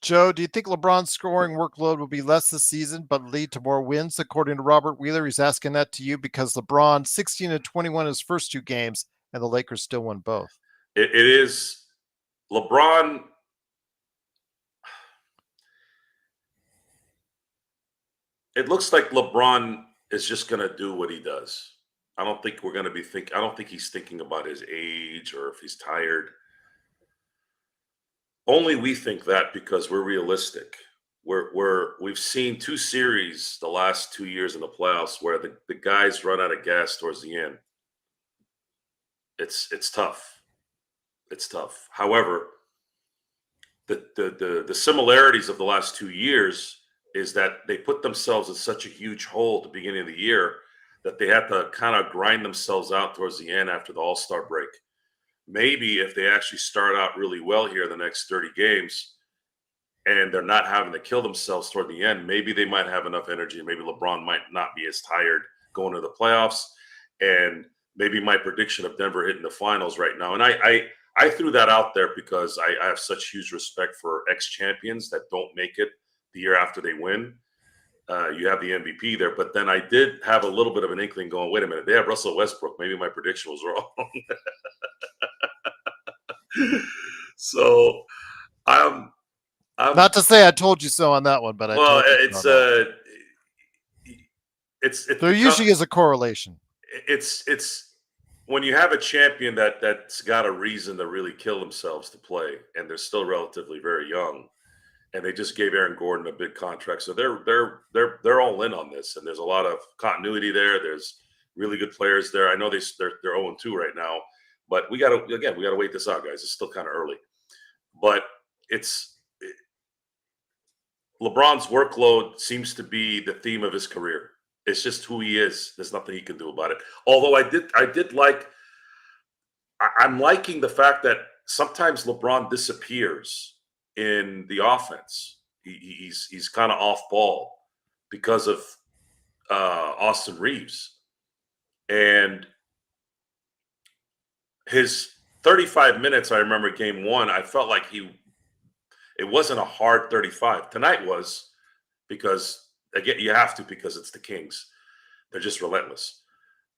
Joe, do you think LeBron's scoring workload will be less this season, but lead to more wins? According to Robert Wheeler, he's asking that to you because LeBron 16-21 his first 2 games, and the Lakers still won both. It is LeBron. It looks like LeBron is just going to do what he does. I don't think we're going to be I don't think he's thinking about his age or if he's tired. Only we think that because we're realistic. We've seen 2 series the last 2 years in the playoffs where the guys run out of gas towards the end. It's tough. It's tough. However, the similarities of the last 2 years is that they put themselves in such a huge hole at the beginning of the year that they had to kind of grind themselves out towards the end after the All-Star break. Maybe if they actually start out really well here in the next 30 games and they're not having to kill themselves toward the end, maybe they might have enough energy. Maybe LeBron might not be as tired going to the playoffs. And maybe my prediction of Denver hitting the finals right now. And I threw that out there because I have such huge respect for ex-champions that don't make it the year after they win. You have the MVP there, but then I did have a little bit of an inkling going, wait a minute, they have Russell Westbrook. Maybe my prediction was wrong. So I'm not to say I told you so on that one, but I well, told you so there usually is a correlation. It's when you have a champion that's got a reason to really kill themselves to play, and they're still relatively very young, and they just gave Aaron Gordon a big contract, so they're all in on this, and there's a lot of continuity there. There's really good players there. I know they're 0-2 right now, but we got to wait this out, guys. It's still kind of early, but LeBron's workload seems to be the theme of his career. It's just who he is. There's nothing he can do about it. Although I'm liking the fact that sometimes LeBron disappears in the offense. He's kind of off ball because of Austin Reeves. And his 35 minutes, I remember game one, I felt like it wasn't a hard 35. Tonight was, because again, you have to, because it's the Kings. They're just relentless.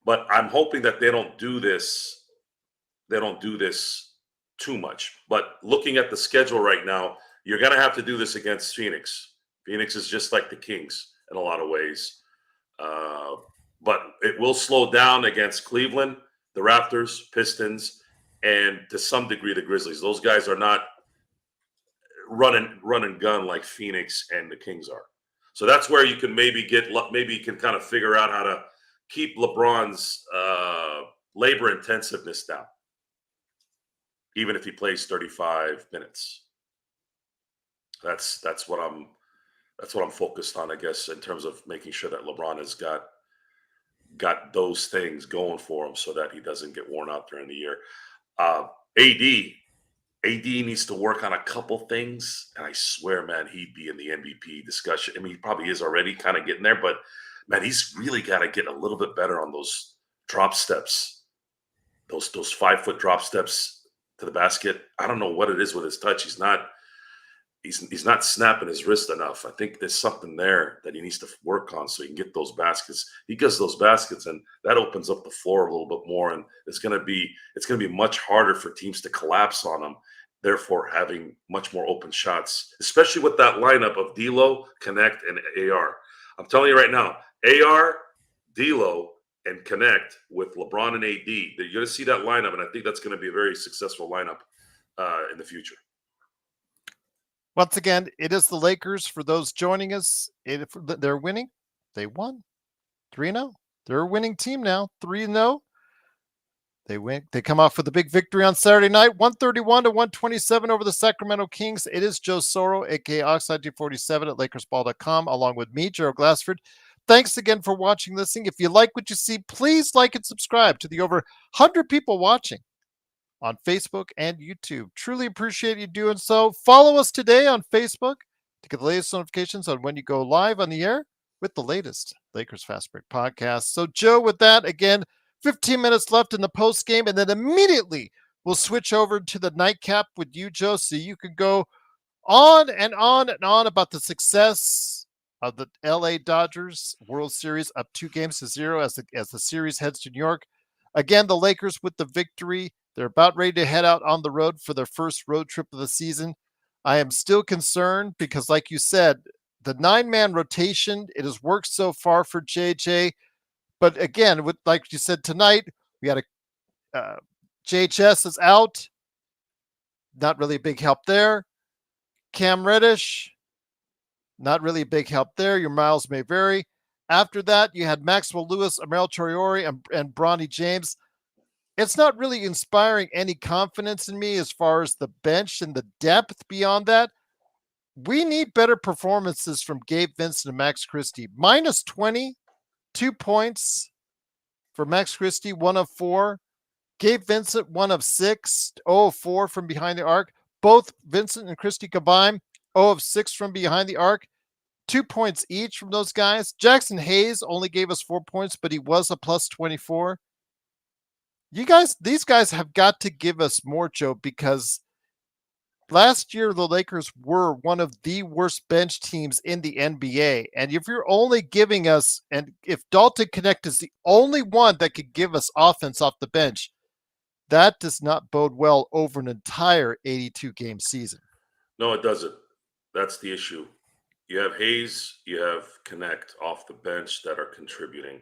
But I'm hoping that they don't do this too much. But looking at the schedule right now, you're going to have to do this against Phoenix. Phoenix is just like the Kings in a lot of ways. But it will slow down against Cleveland, the Raptors, Pistons, and to some degree the Grizzlies. Those guys are not run and gun like Phoenix and the Kings are. So that's where you can maybe you can kind of figure out how to keep LeBron's labor intensiveness down, even if he plays 35 minutes. That's what I'm focused on, I guess, in terms of making sure that LeBron has got those things going for him so that he doesn't get worn out during the year. AD needs to work on a couple things, and I swear, man, he'd be in the MVP discussion. I mean, he probably is already kind of getting there, but man, he's really got to get a little bit better on those drop steps, those 5-foot drop steps to the basket. I don't know what it is with his touch. He's not snapping his wrist enough. I think there's something there that he needs to work on so he can get those baskets. He gets those baskets, and that opens up the floor a little bit more. And it's going to be much harder for teams to collapse on him, therefore having much more open shots, especially with that lineup of D'Lo, Connect, and AR. I'm telling you right now, AR, D'Lo, and Connect with LeBron and AD, you're going to see that lineup, and I think that's going to be a very successful lineup in the future. Once again, it is the Lakers. For those joining us, they're winning. They won 3-0. They're a winning team now, 3-0. They win. They come off with a big victory on Saturday night, 131-127 over the Sacramento Kings. It is Joe Soro, aka Oxide247 at LakersBall.com, along with me, Gerald Glassford. Thanks again for watching, listening. If you like what you see, please like and subscribe to the over 100 people watching on Facebook and YouTube. Truly appreciate you doing so. Follow us today on Facebook to get the latest notifications on when you go live on the air with the latest Lakers Fast Break podcast. So, Joe, with that, again, 15 minutes left in the post game, and then immediately we'll switch over to the nightcap with you, Joe, so you can go on and on and on about the success of the LA Dodgers World Series, up 2-0 as the series heads to New York. Again, the Lakers with the victory. They're about ready to head out on the road for their first road trip of the season. I am still concerned because, like you said, the 9-man rotation, it has worked so far for JJ. But again, like you said tonight, we had JHS is out. Not really a big help there. Cam Reddish, not really a big help there. Your miles may vary. After that, you had Maxwell Lewis, Amel Traore, and Bronny James. It's not really inspiring any confidence in me as far as the bench and the depth beyond that. We need better performances from Gabe Vincent and Max Christie. -20, 2 points for Max Christie, 1 of 4. Gabe Vincent, 1 of 6, 0 of 4 from behind the arc. Both Vincent and Christie combined, 0 of 6 from behind the arc. 2 points each from those guys. Jackson Hayes only gave us 4 points, but he was a +24. these guys have got to give us more, Joe, because last year the Lakers were one of the worst bench teams in the NBA. And if you're only giving us, and if Dalton Connect is the only one that could give us offense off the bench, that does not bode well over an entire 82 game season. No, it doesn't. That's the issue. You have Hayes, you have Connect off the bench that are contributing.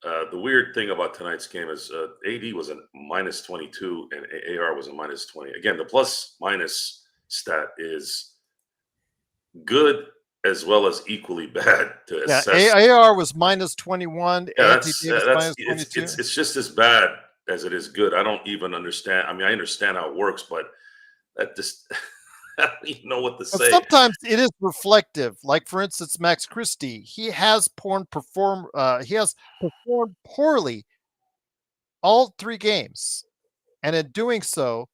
The weird thing about tonight's game is AD was a minus 22 and AR was a minus 20. Again, the plus minus stat is good as well as equally bad to Yeah, assess. AR was minus 21, Yeah, Anthony Davis minus it's 22. it's just as bad as it is good. I don't even understand. I mean, I understand how it works, but that just I don't even know what to But say. sometimes it is reflective. Like for instance, Max Christie, he has performed poorly all 3 games, and in doing so,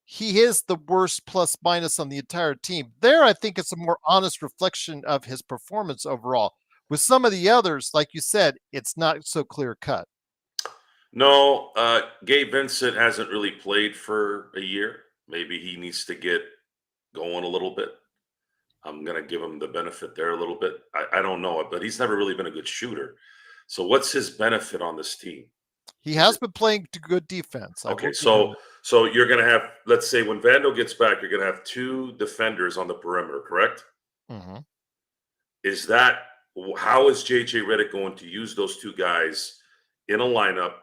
he is the worst plus minus on the entire team. There, I think it's a more honest reflection of his performance overall. With some of the others, like you said, it's not so clear cut. No, Gabe Vincent hasn't really played for a year. Maybe he needs to get going a little bit. I'm gonna give him the benefit there a little bit. I don't know it, but he's never really been a good shooter. So what's his benefit on this team? He Is has it been playing good defense. I okay? will give him So you're gonna have, let's say when Vando gets back, you're gonna have two defenders on the perimeter, correct? that. Is that how is JJ Redick going to use those two guys in a lineup?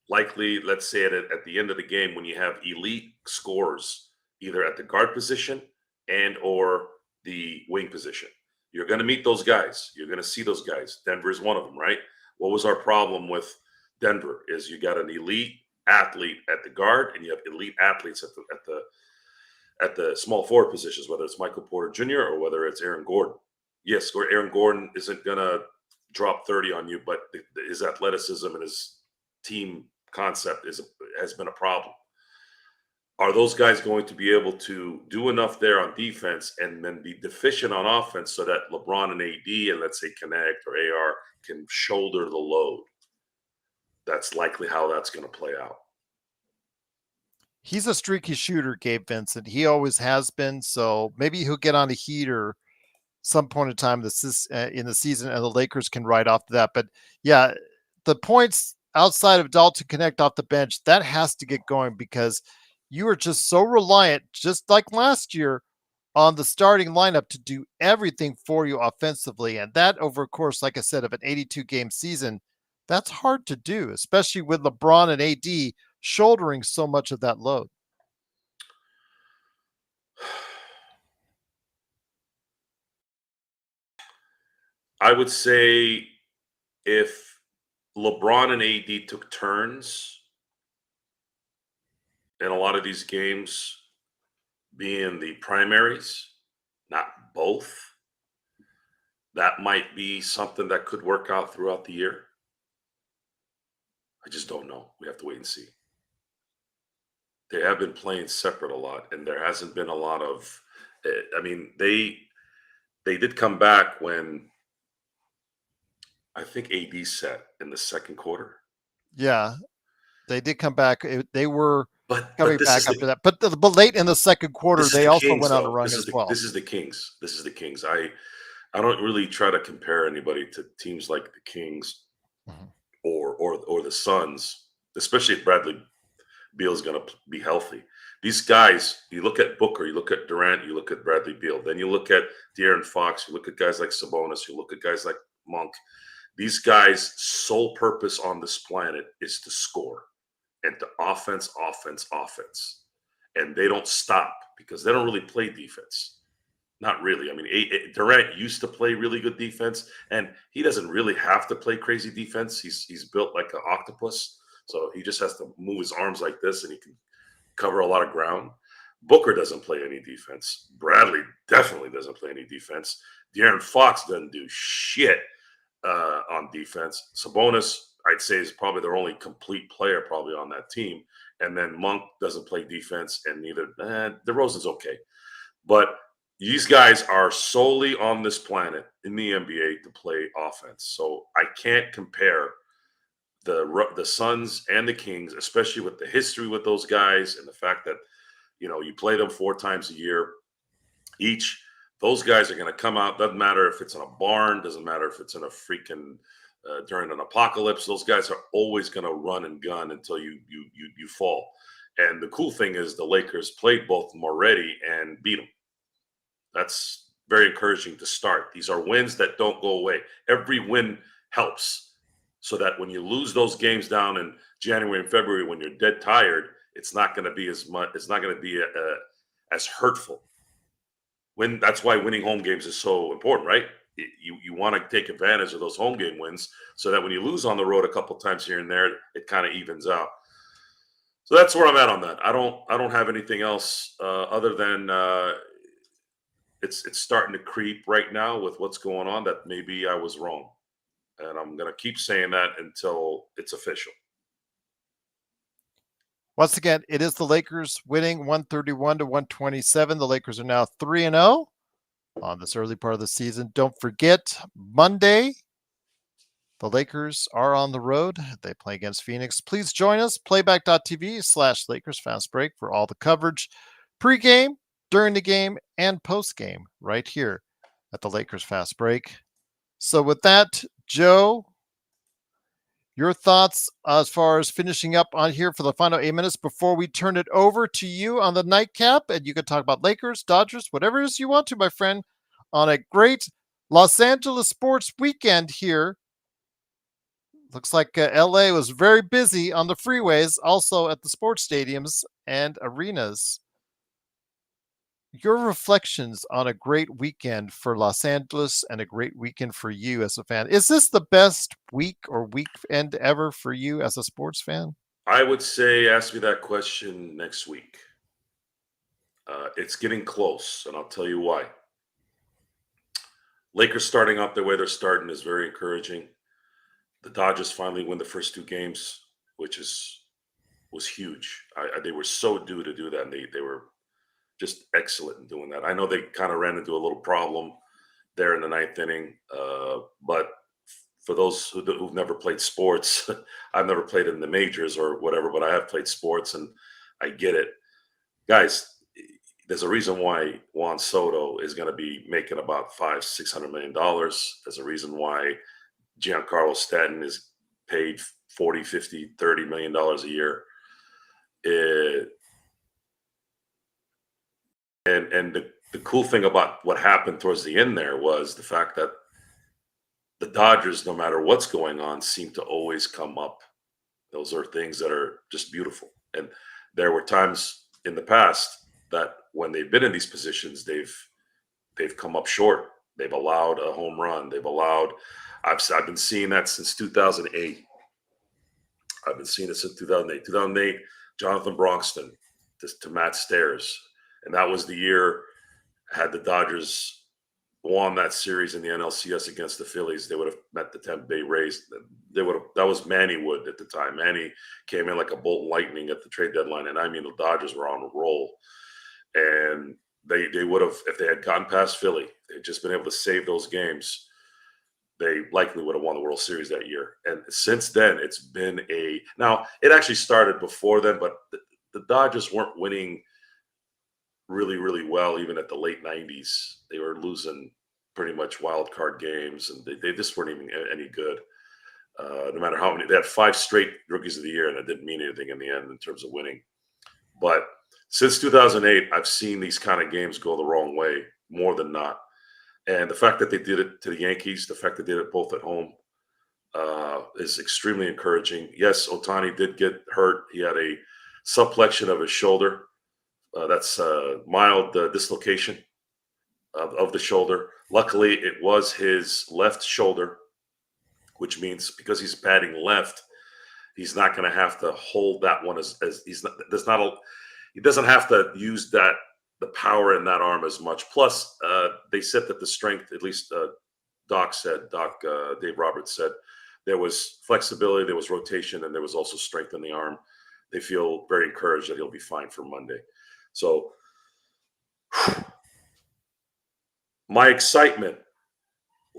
Likely, let's say at the end of the game when you have elite scorers, either at the guard position and or the wing position. You're going to meet those guys. You're going to see those guys. Denver is one of them, right? What was our problem with Denver? Is you got an elite athlete at the guard and you have elite athletes at the small forward positions, whether it's Michael Porter Jr. or whether it's Aaron Gordon. Yes, Aaron Gordon isn't going to drop 30 on you, but his athleticism and his team concept has been a problem. Are those guys going to be able to do enough there on defense and then be deficient on offense so that LeBron and AD and let's say Connect or AR can shoulder the load? That's likely how that's going to play out. He's a streaky shooter, Gabe Vincent. He always has been. So maybe he'll get on a heater some point in time in the season, and the Lakers can ride off that. But yeah, the points outside of Dalton Connect off the bench, that has to get going because you are just so reliant, just like last year, on the starting lineup to do everything for you offensively. And that over a course, like I said, of an 82 game season, that's hard to do, especially with LeBron and AD shouldering so much of that load. I would say if LeBron and AD took turns in a lot of these games being the primaries, not both, that might be something that could work out throughout the year. I just don't know. We have to wait and see. They have been playing separate a lot, and there hasn't been a lot of. I mean, they did come back when I think AD set in the second quarter. Yeah, they did come back. They were But coming this back is after that. But late in the second quarter, this is they the also Kings went on a though. run as well. This is the Kings. This is the Kings. I don't really try to compare anybody to teams like the Kings Mhm. or the Suns, especially if Bradley Beal's going to be healthy. These guys, you look at Booker, you look at Durant, you look at Bradley Beal, then you look at De'Aaron Fox, you look at guys like Sabonis, you look at guys like Monk. These guys' sole purpose on this planet is to score and to offense, offense, offense. And they don't stop because they don't really play defense. Not really. I mean, Durant used to play really good defense, and he doesn't really have to play crazy defense. He's built like an octopus, so he just has to move his arms like this, and he can cover a lot of ground. Booker doesn't play any defense. Bradley definitely doesn't play any defense. De'Aaron Fox doesn't do shit on defense. Sabonis, I'd say, is probably their only complete player probably on that team. And then Monk doesn't play defense, and neither DeRozan's okay, but these guys are solely on this planet in the NBA to play offense. So I can't compare the Suns and the Kings, especially with the history with those guys and the fact that you play them 4 times a year each. Those guys are going to come out. Doesn't matter if it's in a barn. Doesn't matter if it's in a freaking during an apocalypse. Those guys are always going to run and gun until you fall. And the cool thing is the Lakers played both of them already and beat them. That's very encouraging to start. These are wins that don't go away. Every win helps, so that when you lose those games down in January and February when you're dead tired, it's not going to be as much. It's not going to be as hurtful. That's why winning home games is so important, right? You want to take advantage of those home game wins so that when you lose on the road a couple times here and there, it kind of evens out. So that's where I'm at on that. I don't have anything else other than it's starting to creep right now with what's going on that maybe I was wrong, and I'm going to keep saying that until it's official. Once again, it is the Lakers winning 131-127. The Lakers are now 3-0 on this early part of the season. Don't forget, Monday, the Lakers are on the road. They play against Phoenix. Please join us, playback.tv/Lakers Fast Break for all the coverage pre-game, during the game, and post-game right here at the Lakers Fast Break. So with that, Joe, your thoughts as far as finishing up on here for the final 8 minutes before we turn it over to you on the nightcap, and you can talk about Lakers, Dodgers, whatever it is you want to, my friend, on a great Los Angeles sports weekend here. Looks like LA was very busy on the freeways, also at the sports stadiums and arenas. Your reflections on a great weekend for Los Angeles and a great weekend for you as a fan. Is this the best week or weekend ever for you as a sports fan? I would say ask me that question next week. It's getting close, and I'll tell you why. Lakers starting out the way they're starting is very encouraging. The Dodgers finally win the first 2 games, which was huge. They were so due to do that, and they were just excellent in doing that. I know they kind of ran into a little problem there in the 9th inning, but for those who've never played sports, I've never played in the majors or whatever, but I have played sports, and I get it. Guys, there's a reason why Juan Soto is going to be making about $500-600 million. There's a reason why Giancarlo Stanton is paid $40, $50, $30 million a year. And the cool thing about what happened towards the end there was the fact that the Dodgers, no matter what's going on, seem to always come up. Those are things that are just beautiful. And there were times in the past that when they've been in these positions, they've come up short. They've allowed a home run. I've been seeing that since 2008. I've been seeing it since 2008. 2008, Jonathan Bronxton to Matt Stairs. And that was the year, had the Dodgers won that series in the NLCS against the Phillies, they would have met the Tampa Bay Rays. That was Manny Wood at the time. Manny came in like a bolt of lightning at the trade deadline. And I mean, the Dodgers were on a roll. And they would have, if they had gotten past Philly, they'd just been able to save those games, they likely would have won the World Series that year. And since then, it's been now it actually started before then, but the Dodgers weren't winning really, really well, even at the late 90s. They were losing pretty much wild card games, and they just weren't even any good. No matter how many, they had 5 straight rookies of the year, and it didn't mean anything in the end in terms of winning. But since 2008, I've seen these kind of games go the wrong way more than not. And the fact that they did it to the Yankees, the fact that they did it both at home, is extremely encouraging. Yes, Ohtani did get hurt. He had a subluxation of his shoulder. That's a mild dislocation of the shoulder. Luckily, it was his left shoulder, which means because he's batting left, he's not going to have to hold that one as he doesn't have to use the power in that arm as much. Plus, they said that the strength, at least Dave Roberts said, there was flexibility, there was rotation, and there was also strength in the arm. They feel very encouraged that he'll be fine for Monday. So my excitement,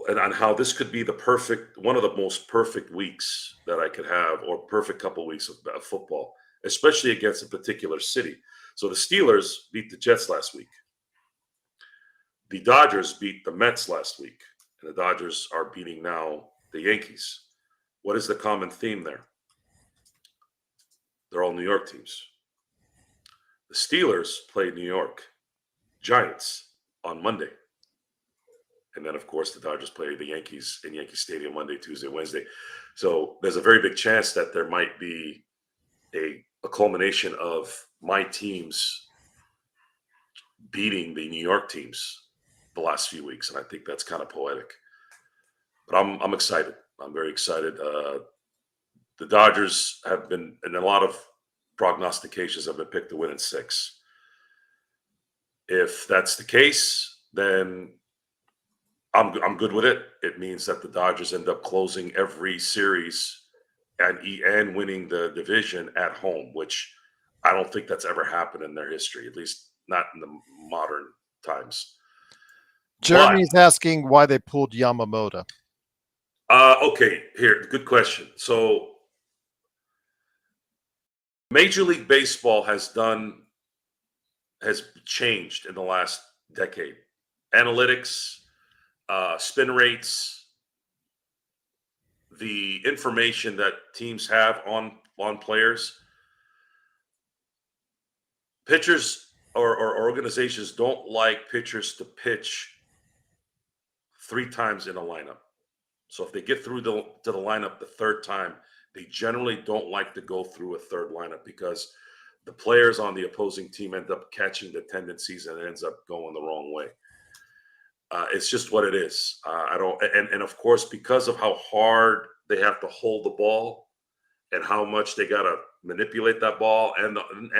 and on how this could be one of the most perfect weeks that I could have, or perfect couple weeks of football, especially against a particular city. So the Steelers beat the Jets last week. The Dodgers beat the Mets last week, and the Dodgers are beating now the Yankees. What is the common theme there? They're all New York teams. The Steelers played New York Giants on Monday. And then, of course, the Dodgers play the Yankees in Yankee Stadium Monday, Tuesday, Wednesday. So there's a very big chance that there might be a culmination of my teams beating the New York teams the last few weeks. And I think that's kind of poetic. But I'm excited. I'm very excited. The Dodgers have been, in a lot of prognostications, have been picked to win in 6. If that's the case, then I'm good with it. It means that the Dodgers end up closing every series and winning the division at home, which I don't think that's ever happened in their history, at least not in the modern times. Jeremy's asking why they pulled Yamamoto. Okay, here, good question. So Major League Baseball has changed in the last decade. Analytics, spin rates, the information that teams have on players. Pitchers or organizations don't like pitchers to pitch 3 times in a lineup. So if they get through to the lineup the 3rd time, they generally don't like to go through a 3rd lineup, because the players on the opposing team end up catching the tendencies and it ends up going the wrong way. It's just what it is. And of course, because of how hard they have to hold the ball and how much they got to manipulate that ball, and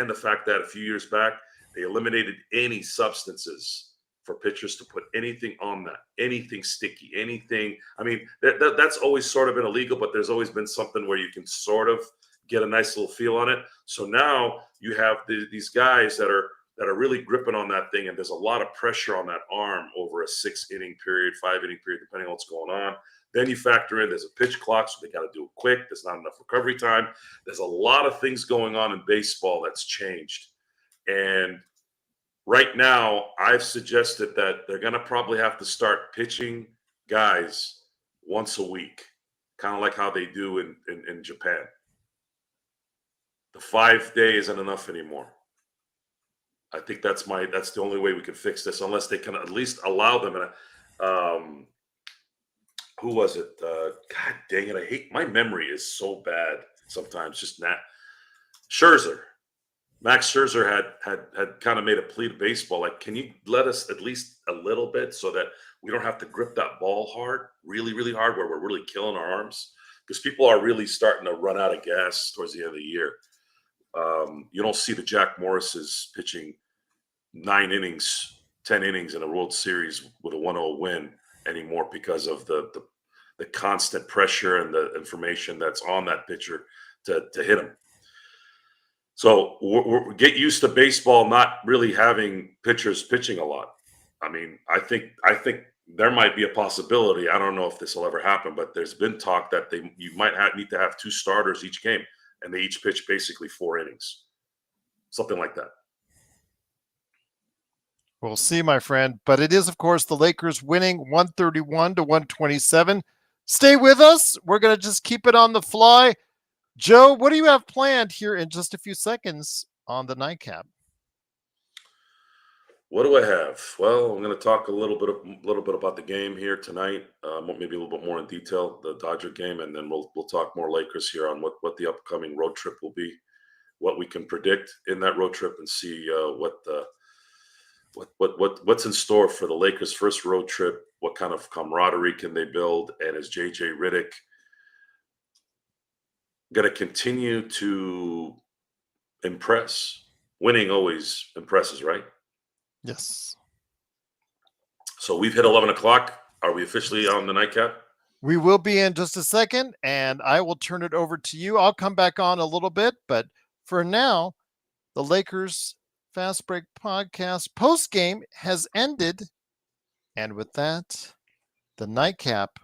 the fact that a few years back they eliminated any substances for pitchers to put anything on that, anything sticky, anything. I mean, that's always sort of been illegal, but there's always been something where you can sort of get a nice little feel on it. So now you have these guys that are really gripping on that thing, and there's a lot of pressure on that arm over a 6-inning period, 5-inning period, depending on what's going on. Then you factor in there's a pitch clock, so they got to do it quick. There's not enough recovery time. There's a lot of things going on in baseball that's changed. And right now, I've suggested that they're going to probably have to start pitching guys once a week, kind of like how they do in Japan. The 5-day isn't enough anymore. I think that's the only way we can fix this, unless they can at least allow them. And who was it? God dang it! My memory is so bad sometimes. Just not Scherzer. Max Scherzer had kind of made a plea to baseball, like, can you let us at least a little bit so that we don't have to grip that ball hard, really, really hard, where we're really killing our arms, because people are really starting to run out of gas towards the end of the year. You don't see the Jack Morris's pitching 9 innings, 10 innings in a World Series with a 1-0 win anymore, because of the constant pressure and the information that's on that pitcher to hit him. So we're get used to baseball not really having pitchers pitching a lot. I mean, I think there might be a possibility. I don't know if this will ever happen, but there's been talk that you might need to have 2 starters each game, and they each pitch basically 4 innings, something like that. We'll see, my friend. But it is, of course, the Lakers winning 131-127. Stay with us. We're going to just keep it on the fly. Joe, what do you have planned here in just a few seconds on the nightcap? What do I have? Well, I'm going to talk a little bit about the game here tonight, maybe a little bit more in detail, the Dodger game, and then we'll talk more Lakers here on what the upcoming road trip will be, what we can predict in that road trip, and see what's in store for the Lakers' first road trip. What kind of camaraderie can they build, and is JJ Redick going to continue to impress? Winning always impresses, right? Yes. So we've hit 11 o'clock. Are we officially on the nightcap? We will be in just a second, and I will turn it over to you. I'll come back on a little bit, but for now, the Lakers Fast Break podcast post game has ended. And with that, the nightcap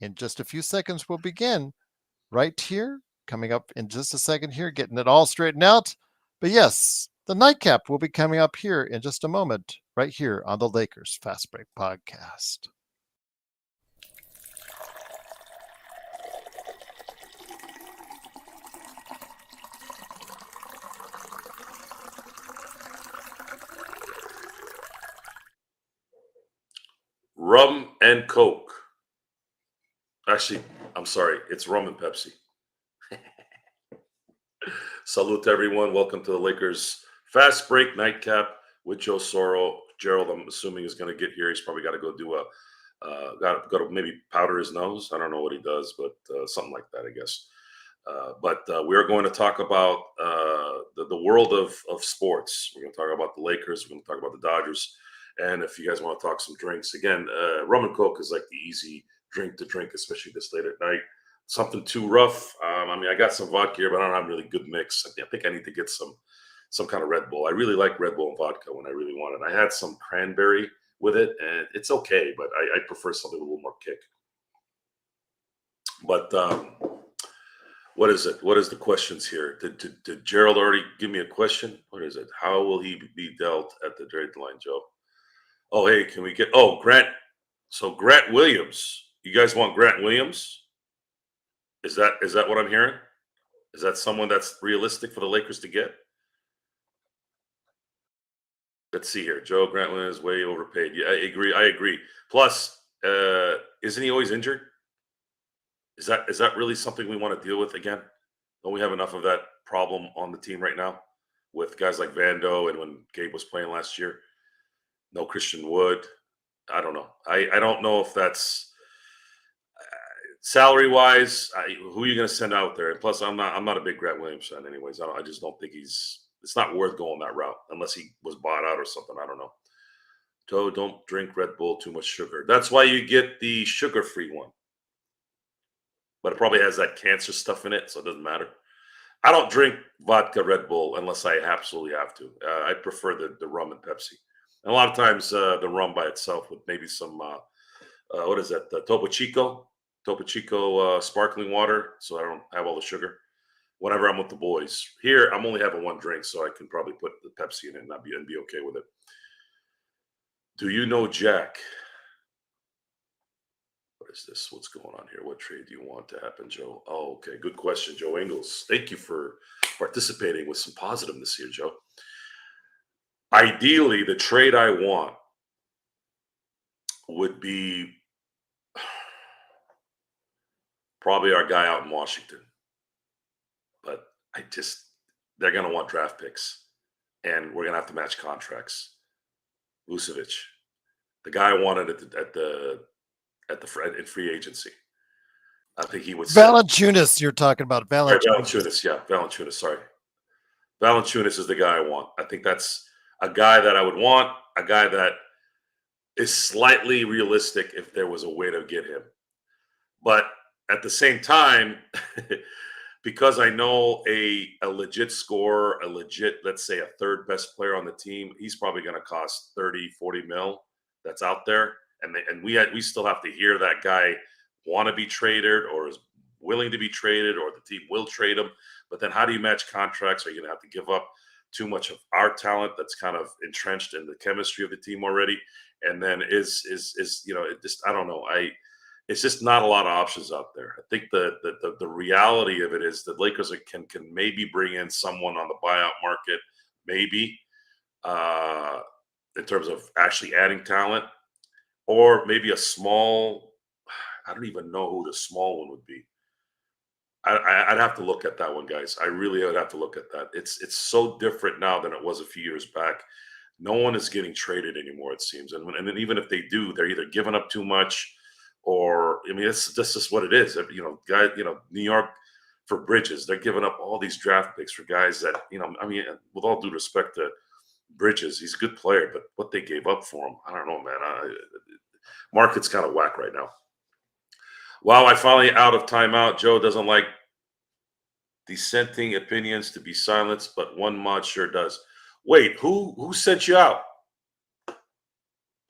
in just a few seconds will begin right here, coming up in just a second here, getting it all straightened out. But yes, the nightcap will be coming up here in just a moment, right here on the Lakers Fast Break Podcast. Rum and Coke. Actually, I'm sorry. It's rum and Pepsi. Salute to everyone. Welcome to the Lakers Fast Break Nightcap with Joe Soro. Gerald, I'm assuming, is going to get here. He's probably got to go do got to maybe powder his nose. I don't know what he does, but something like that, I guess. But we are going to talk about the world of sports. We're going to talk about the Lakers. We're going to talk about the Dodgers. And if you guys want to talk some drinks, again, rum and Coke is like the easy drink to drink, especially this late at night. Something too rough. I got some vodka here, but I don't have a really good mix. I think I need to get some kind of Red Bull. I really like Red Bull and vodka when I really want it. I had some cranberry with it, and it's okay, but I prefer something with a little more kick. But what is it? What is the questions here? Did Gerald already give me a question? What is it? How will he be dealt at the deadline, Joe? Oh, hey, can we get Grant? So Grant Williams. You guys want Grant Williams? Is that what I'm hearing? Is that someone that's realistic for the Lakers to get? Let's see here. Joe Grant Williams way overpaid. Yeah, I agree. Plus, isn't he always injured? Is that really something we want to deal with again? Don't we have enough of that problem on the team right now with guys like Vando and when Gabe was playing last year? No Christian Wood. I don't know. I don't know if that's salary wise. Who are you going to send out there? And plus, I'm not a big Grant Williams fan, anyways. I just don't think it's not worth going that route unless he was bought out or something. I don't know. So don't drink Red Bull, too much sugar. That's why you get the sugar-free one. But it probably has that cancer stuff in it, so it doesn't matter. I don't drink vodka Red Bull unless I absolutely have to. I prefer the rum and Pepsi. And a lot of times the rum by itself with maybe some, what is that, the Topo Chico sparkling water, so I don't have all the sugar. Whenever I'm with the boys. Here, I'm only having one drink, so I can probably put the Pepsi in it and be okay with it. Do you know Jack? What is this? What's going on here? What trade do you want to happen, Joe? Oh, okay. Good question, Joe Ingles. Thank you for participating with some positiveness here, Joe. Ideally, the trade I want would be probably our guy out in Washington. But they're going to want draft picks, and we're going to have to match contracts. Vucevic, the guy I wanted in free agency. I think he would. Valanciunas, you're talking about Valanciunas. Yeah, Valanciunas. Sorry, Valanciunas is the guy I want. I think that's a guy that I would want. A guy that is slightly realistic if there was a way to get him, but at the same time. Because I know a legit scorer, let's say a third best player on the team, he's probably going to cost 30, 40 mil that's out there. And we still have to hear that guy want to be traded or is willing to be traded or the team will trade him. But then how do you match contracts? Are you going to have to give up too much of our talent that's kind of entrenched in the chemistry of the team already? And then I don't know. It's just not a lot of options out there. I think the reality of it is that Lakers can maybe bring in someone on the buyout market, maybe in terms of actually adding talent, or maybe a small. I don't even know who the small one would be. I'd have to look at that one, guys. I really would have to look at that. It's so different now than it was a few years back. No one is getting traded anymore, it seems, and then even if they do, they're either giving up too much. Or that's just what it is. New York for Bridges, they're giving up all these draft picks for guys that with all due respect to Bridges, he's a good player, but what they gave up for him, I don't know, man. Market's kind of whack right now. Wow, I finally out of timeout. Joe doesn't like dissenting opinions to be silenced, but one mod sure does. Wait, who sent you out?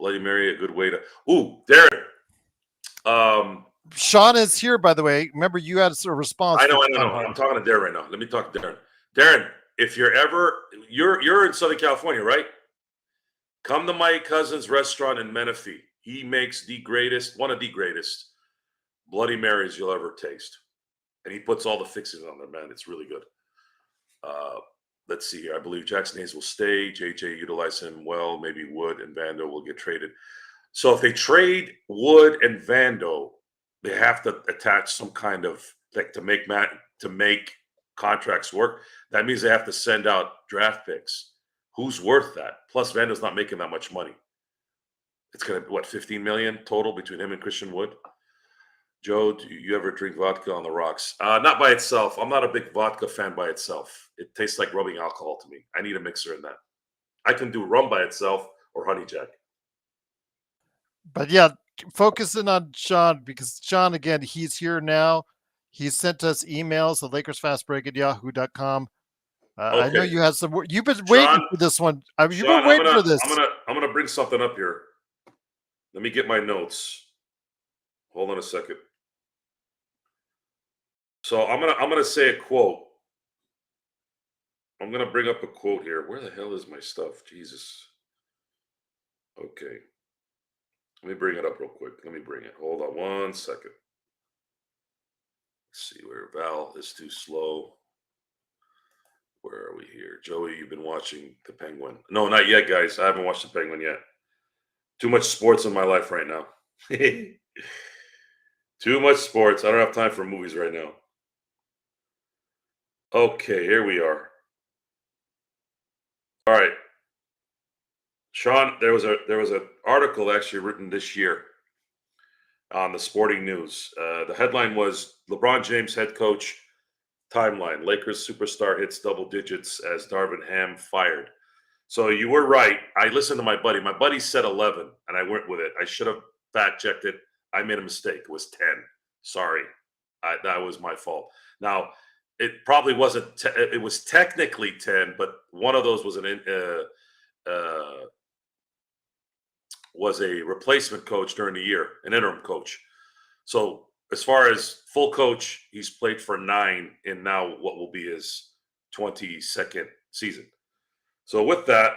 Bloody Mary, a good way to. Ooh, Darren. Sean is here, by the way. Remember, you had a response. I know. I'm talking to Darren right now. Let me talk to Darren. Darren, if you're in Southern California, right? Come to my cousin's restaurant in Menifee. He makes one of the greatest Bloody Marys you'll ever taste. And he puts all the fixings on there, man. It's really good. Let's see here. I believe Jackson Hayes will stay. JJ utilize him well. Maybe Wood and Vando will get traded. So if they trade Wood and Vando, they have to attach some kind of to make contracts work. That means they have to send out draft picks. Who's worth that? Plus, Vando's not making that much money. It's gonna be, what, 15 million total between him and Christian Wood? Joe, do you ever drink vodka on the rocks? Not by itself. I'm not a big vodka fan by itself. It tastes like rubbing alcohol to me. I need a mixer in that. I can do rum by itself or honey jack. But yeah, focusing on Sean, because Sean, again, he's here now. He sent us emails at LakersFastBreak@yahoo.com. Okay. I know you had some. You've been waiting for this one. You've been waiting for this. I'm gonna bring something up here. Let me get my notes. Hold on a second. So I'm gonna say a quote. I'm gonna bring up a quote here. Where the hell is my stuff? Jesus. Okay. Let me bring it up real quick. Let me bring it. Hold on 1 second. Let's see where Val is too slow. Where are we here? Joey, you've been watching The Penguin. No, not yet, guys. I haven't watched The Penguin yet. Too much sports in my life right now. Too much sports. I don't have time for movies right now. Okay, here we are. All right. Sean, there was an article actually written this year on the Sporting News. The headline was LeBron James head coach timeline. Lakers superstar hits double digits as Darvin Ham fired. So you were right. I listened to my buddy. My buddy said 11, and I went with it. I should have fact checked it. I made a mistake. It was 10. Sorry, that was my fault. Now, it probably wasn't. It was technically 10, but one of those was was a replacement coach during the year, an interim coach. So as far as full coach, he's played for 9 in now what will be his 22nd season. So with that,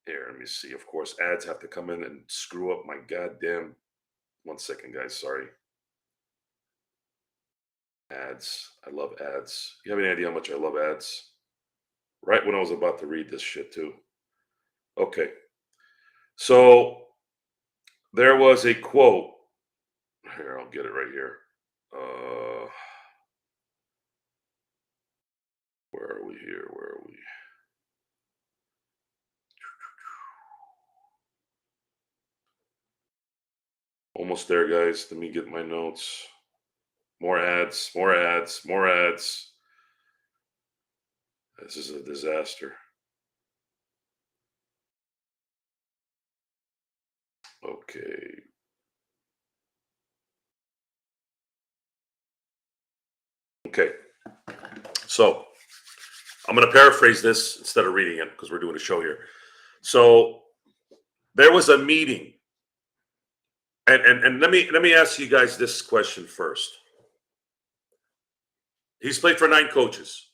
here, let me see. Of course, ads have to come in and screw up my goddamn. 1 second, guys. Sorry. Ads. I love ads. You have any idea how much I love ads? Right when I was about to read this shit, too. Okay. So there was a quote. Here, I'll get it right here. Where are we here? Where are we? Almost there, guys. Let me get my notes. More ads, more ads, more ads. This is a disaster. Okay. Okay. So I'm going to paraphrase this instead of reading it because we're doing a show here. So there was a meeting. And let me ask you guys this question first. He's played for 9 coaches.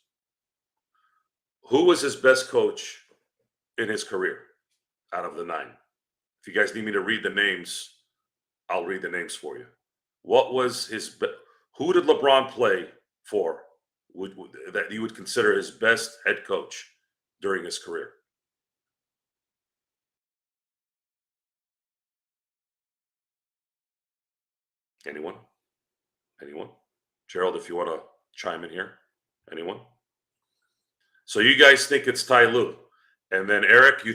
Who was his best coach in his career out of the 9? If you guys need me to read the names, I'll read the names for you. What was his who did LeBron play for that you would consider his best head coach during his career? Anyone? Anyone? Gerald, if you want to chime in here. Anyone? So you guys think it's Ty Lue. And then Eric,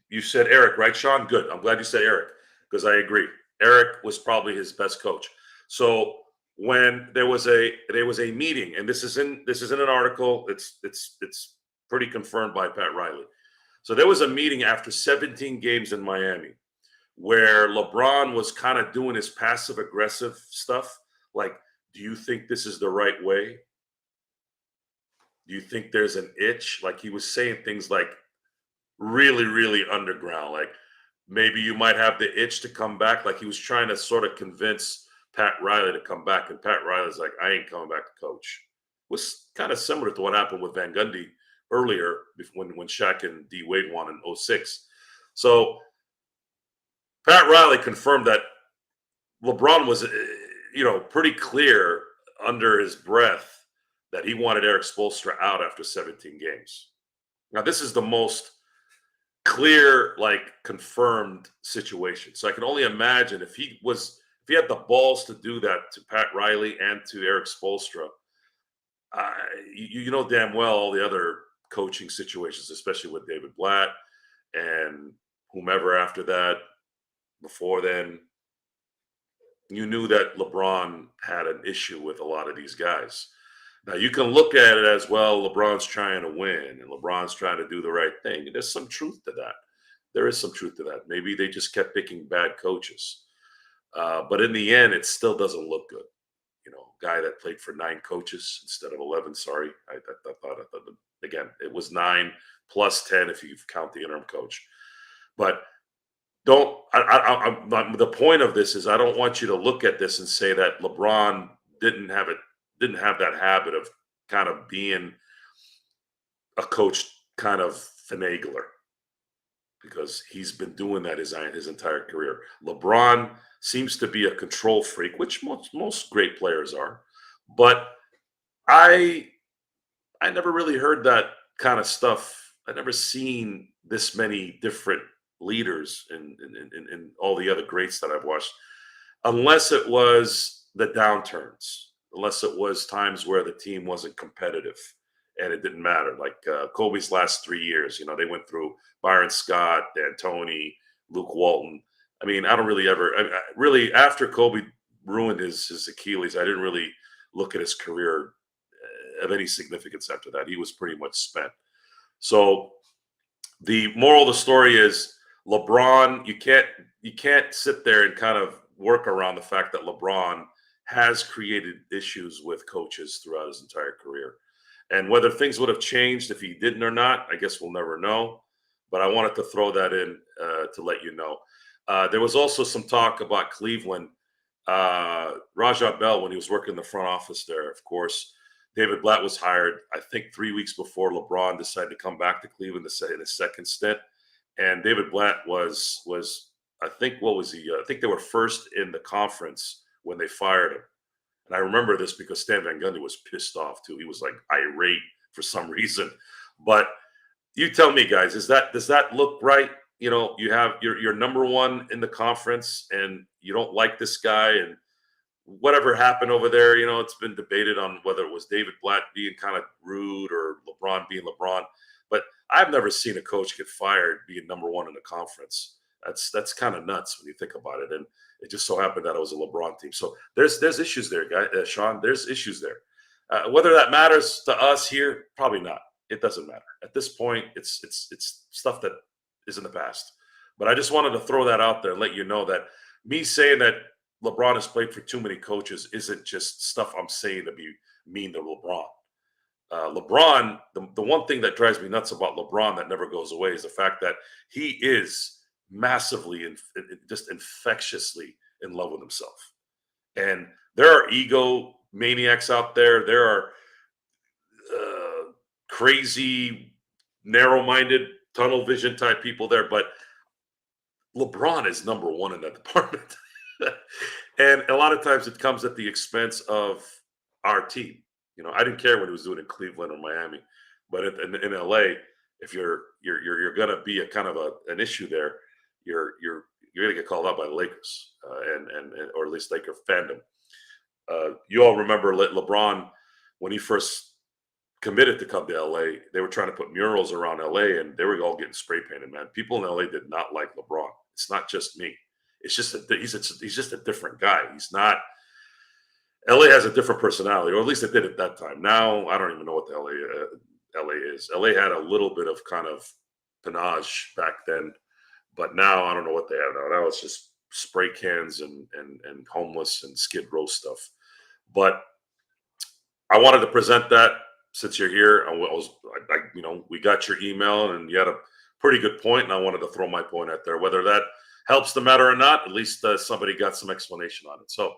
you said Eric, right, Sean? Good. I'm glad you said Eric because I agree. Eric was probably his best coach. So when there was a meeting, and this isn't an article, it's pretty confirmed by Pat Riley. So there was a meeting after 17 games in Miami where LeBron was kind of doing his passive aggressive stuff. Like, do you think this is the right way? Do you think there's an itch? Like he was saying things like really, really underground. Like maybe you might have the itch to come back. Like he was trying to sort of convince Pat Riley to come back, and Pat Riley's like, I ain't coming back to coach. It was kind of similar to what happened with Van Gundy earlier when Shaq and D Wade won in 06. So Pat Riley confirmed that LeBron was, pretty clear under his breath that he wanted Eric Spoelstra out after 17 games. Now, this is the most clear, confirmed situation. So I can only imagine if he had the balls to do that to Pat Riley and to Eric Spoelstra, you know damn well all the other coaching situations, especially with David Blatt and whomever after that, before then, you knew that LeBron had an issue with a lot of these guys. Now, you can look at it as, well, LeBron's trying to win and LeBron's trying to do the right thing. And there's some truth to that. There is some truth to that. Maybe they just kept picking bad coaches. But in the end, it still doesn't look good. Guy that played for 9 coaches instead of 11. Sorry. I thought, again, it was 9 plus 10 if you count the interim coach. But the point of this is I don't want you to look at this and say that LeBron didn't have that habit of kind of being a coach kind of finagler, because he's been doing that his entire career. LeBron seems to be a control freak, which most great players are. But I never really heard that kind of stuff. I never seen this many different leaders in all the other greats that I've watched, unless it was the downturns, unless it was times where the team wasn't competitive and it didn't matter. Like Kobe's last 3 years, they went through Byron Scott, D'Antoni, Luke Walton. I mean, I don't really really after Kobe ruined his Achilles, I didn't really look at his career of any significance after that. He was pretty much spent. So the moral of the story is LeBron, you can't sit there and kind of work around the fact that LeBron has created issues with coaches throughout his entire career. And whether things would have changed if he didn't or not, I guess we'll never know. But I wanted to throw that in to let you know. There was also some talk about Cleveland. Rajah Bell, when he was working in the front office there, of course, David Blatt was hired, I think, 3 weeks before LeBron decided to come back to Cleveland in his second stint. And David Blatt was I think, what was he? I think they were first in the conference when they fired him. And I remember this because Stan Van Gundy was pissed off too. He was like irate for some reason. But you tell me, guys, does that look right? You have you're number one in the conference and you don't like this guy, and whatever happened over there, it's been debated on whether it was David Blatt being kind of rude or LeBron being LeBron. But I've never seen a coach get fired being number one in the conference. That's kind of nuts when you think about it. And it just so happened that it was a LeBron team. So there's issues there, guys. Sean, there's issues there. Whether that matters to us here, probably not. It doesn't matter at this point. It's stuff that is in the past. But I just wanted to throw that out there and let you know that me saying that LeBron has played for too many coaches isn't just stuff I'm saying to be mean to LeBron. LeBron, the one thing that drives me nuts about LeBron that never goes away is the fact that he is massively and just infectiously in love with himself. And there are ego maniacs out there. There are crazy, narrow-minded, tunnel vision type people there. But LeBron is number one in that department. And a lot of times it comes at the expense of our team. I didn't care what he was doing in Cleveland or Miami, but in LA, if you're going to be a kind of an issue there, you're going to get called out by the Lakers and or at least Laker fandom. You all remember LeBron when he first committed to come to LA. They were trying to put murals around LA, and they were all getting spray painted. Man, people in LA did not like LeBron. It's not just me. It's just he's just a different guy. He's not. LA has a different personality, or at least it did at that time. Now I don't even know what the LA is. LA had a little bit of kind of panache back then, but now I don't know what they have now. Now it's just spray cans and homeless and Skid Row stuff. But I wanted to present that since you're here. We got your email and you had a pretty good point, and I wanted to throw my point out there. Whether that helps the matter or not, at least somebody got some explanation on it. So